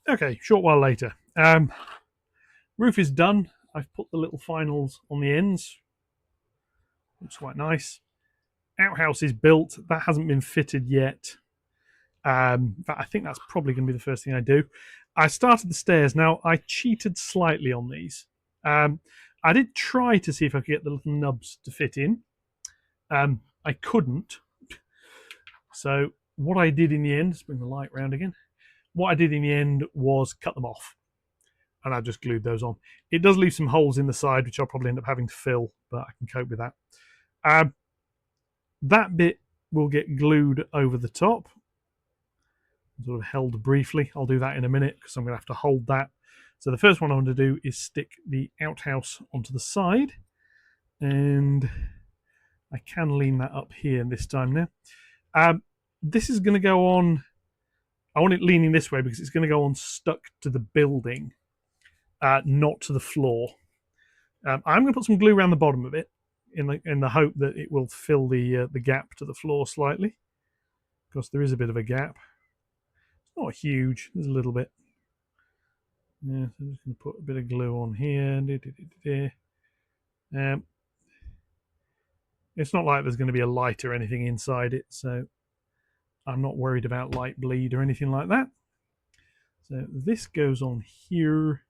Okay, short while later. Roof is done. I've put the little finals on the ends. Looks quite nice. Outhouse is built. That hasn't been fitted yet. I think that's probably going to be the first thing I do. I started the stairs. Now, I cheated slightly on these. I did try to see if I could get the little nubs to fit in. I couldn't. So what I did in the end, let's bring the light round again. What I did in the end was cut them off, and I just glued those on. It does leave some holes in the side, which I'll probably end up having to fill, but I can cope with that. That bit will get glued over the top, sort of held briefly. I'll do that in a minute because I'm going to have to hold that. So the first one I want to do is stick the outhouse onto the side, and I can lean that up here this time now. This is going to go on, I want it leaning this way because it's going to go on stuck to the building, not to the floor. I'm going to put some glue around the bottom of it in the hope that it will fill the gap to the floor slightly, because there is a bit of a gap. It's not huge, there's a little bit. Yeah, so I'm just going to put a bit of glue on here. It's not like there's going to be a light or anything inside it, so I'm not worried about light bleed or anything like that. So this goes on here,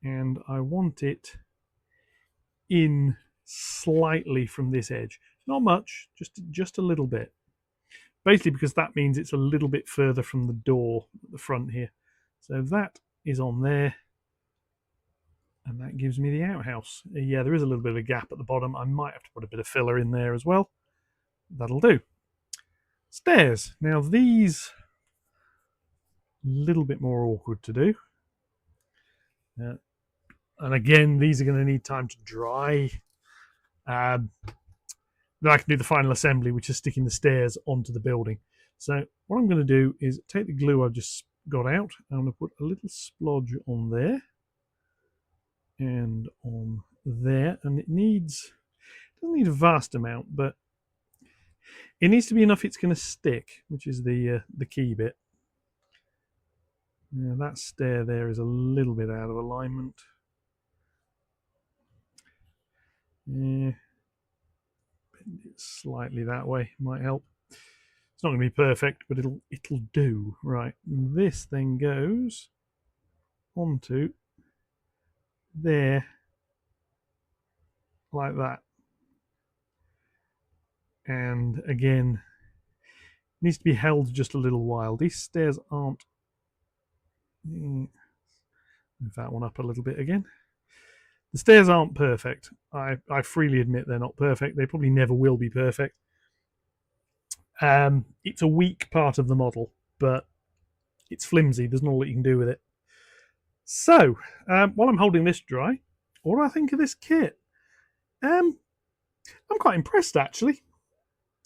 and I want it in slightly from this edge. Not much, just a little bit. Basically because that means it's a little bit further from the door at the front here. So that is on there, and that gives me the outhouse. Yeah, there is a little bit of a gap at the bottom. I might have to put a bit of filler in there as well. That'll do. Stairs. Now these, a little bit more awkward to do. And again, these are going to need time to dry. Then I can do the final assembly, which is sticking the stairs onto the building. So what I'm going to do is take the glue I've just got out. I'm going to put a little splodge on there and on there, and it doesn't need a vast amount, but it needs to be enough it's going to stick, which is the key bit. Now that stair there is a little bit out of alignment. Yeah, bend it slightly that way might help. It's not going to be perfect, but it'll do. Right, and this then goes onto there like that, and again needs to be held just a little while. These stairs aren't, move that one up a little bit again. The stairs aren't perfect. I freely admit they're not perfect. They probably never will be perfect. It's a weak part of the model, but it's flimsy. There's not a lot you can do with it. So, while I'm holding this dry, what do I think of this kit? I'm quite impressed, actually.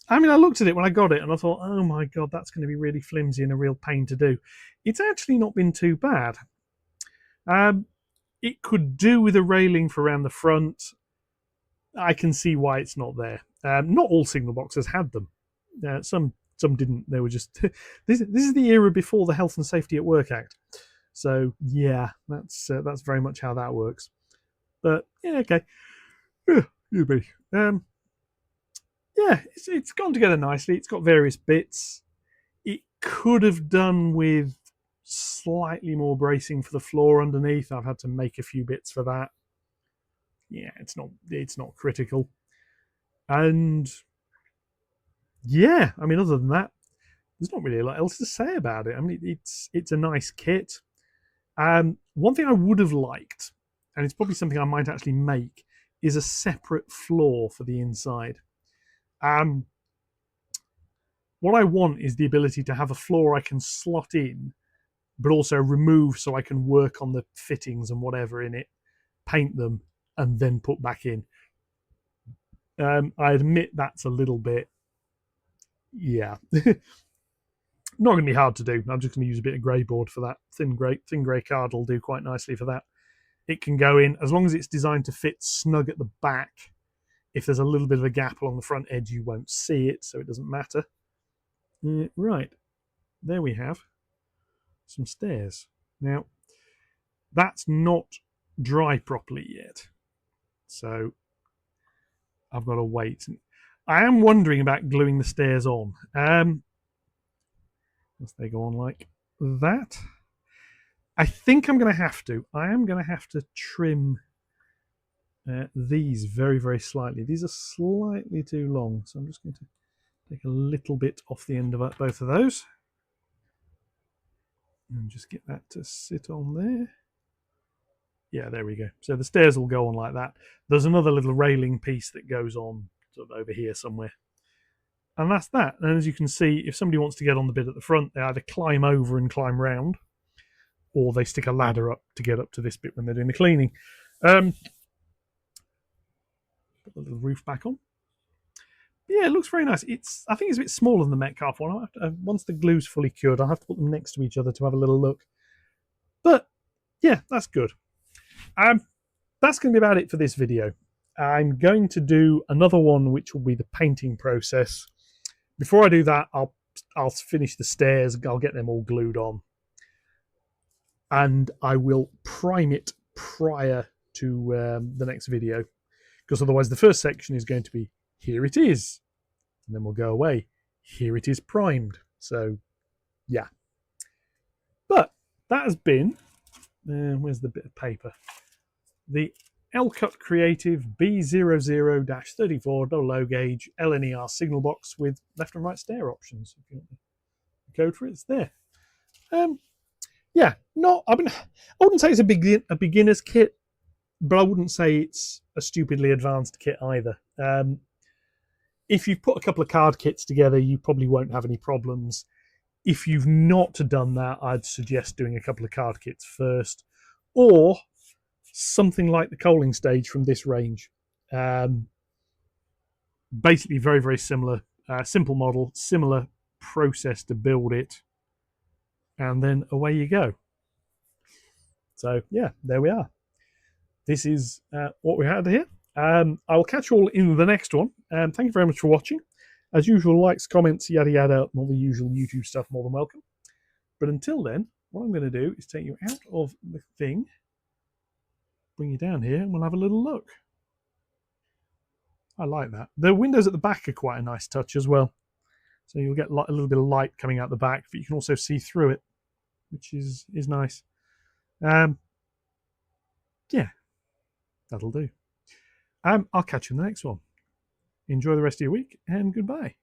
I mean, I looked at it when I got it and I thought, oh my god, that's going to be really flimsy and a real pain to do. It's actually not been too bad. It could do with a railing for around the front. I can see why it's not there. Not all signal boxes had them. Some didn't. They were just this is the era before the Health and Safety at Work Act. So yeah, that's very much how that works. But yeah, okay. Yeah, it's gone together nicely. It's got various bits. It could have done with slightly more bracing for the floor underneath. I've had to make a few bits for that. Yeah, it's not critical. And yeah, I mean, other than that, there's not really a lot else to say about it. I mean, it's a nice kit. One thing I would have liked, and it's probably something I might actually make, is a separate floor for the inside. What I want is the ability to have a floor I can slot in, but also remove so I can work on the fittings and whatever in it, paint them, and then put back in. I admit that's a little bit, yeah, not going to be hard to do. I'm just going to use a bit of grey board for that. Thin grey card will do quite nicely for that. It can go in, as long as it's designed to fit snug at the back. If there's a little bit of a gap along the front edge, you won't see it, so it doesn't matter. Right, there we have some stairs. Now, that's not dry properly yet, so I've got to wait. I am wondering about gluing the stairs on. As they go on like that. I think I'm going to have to. I am going to have to trim these very, very slightly. These are slightly too long, so I'm just going to take a little bit off the end of both of those. And just get that to sit on there. Yeah, there we go. So the stairs will go on like that. There's another little railing piece that goes on sort of over here somewhere. And that's that. And as you can see, if somebody wants to get on the bit at the front, they either climb over and climb round, or they stick a ladder up to get up to this bit when they're doing the cleaning. Put the little roof back on. Yeah, it looks very nice. I think it's a bit smaller than the Metcalf one. I'll have to, once the glue's fully cured, I'll have to put them next to each other to have a little look. But yeah, that's good. That's going to be about it for this video. I'm going to do another one, which will be the painting process. Before I do that, I'll finish the stairs. I'll get them all glued on, and I will prime it prior to the next video, because otherwise the first section is going to be here it is, and then we'll go away. Here it is primed. So yeah, but that has been where's the bit of paper? The LCUT Creative B00-34 double low gauge LNER signal box with left and right stair options. If you want the code for it, it's there. Yeah, I wouldn't say it's a beginner's kit, but I wouldn't say it's a stupidly advanced kit either. If you've put a couple of card kits together, you probably won't have any problems. If you've not done that, I'd suggest doing a couple of card kits first, or something like the coaling stage from this range. Basically very, very similar. Simple model, similar process to build it, and then away you go. So yeah, there we are. This is what we had here. I will catch you all in the next one. Thank you very much for watching. As usual, likes, comments, yada yada, all the usual YouTube stuff, more than welcome. But until then, what I'm going to do is take you out of the thing, bring you down here, and we'll have a little look. I like that. The windows at the back are quite a nice touch as well. So you'll get a little bit of light coming out the back, but you can also see through it, which is nice. Yeah, that'll do. I'll catch you in the next one. Enjoy the rest of your week, and goodbye.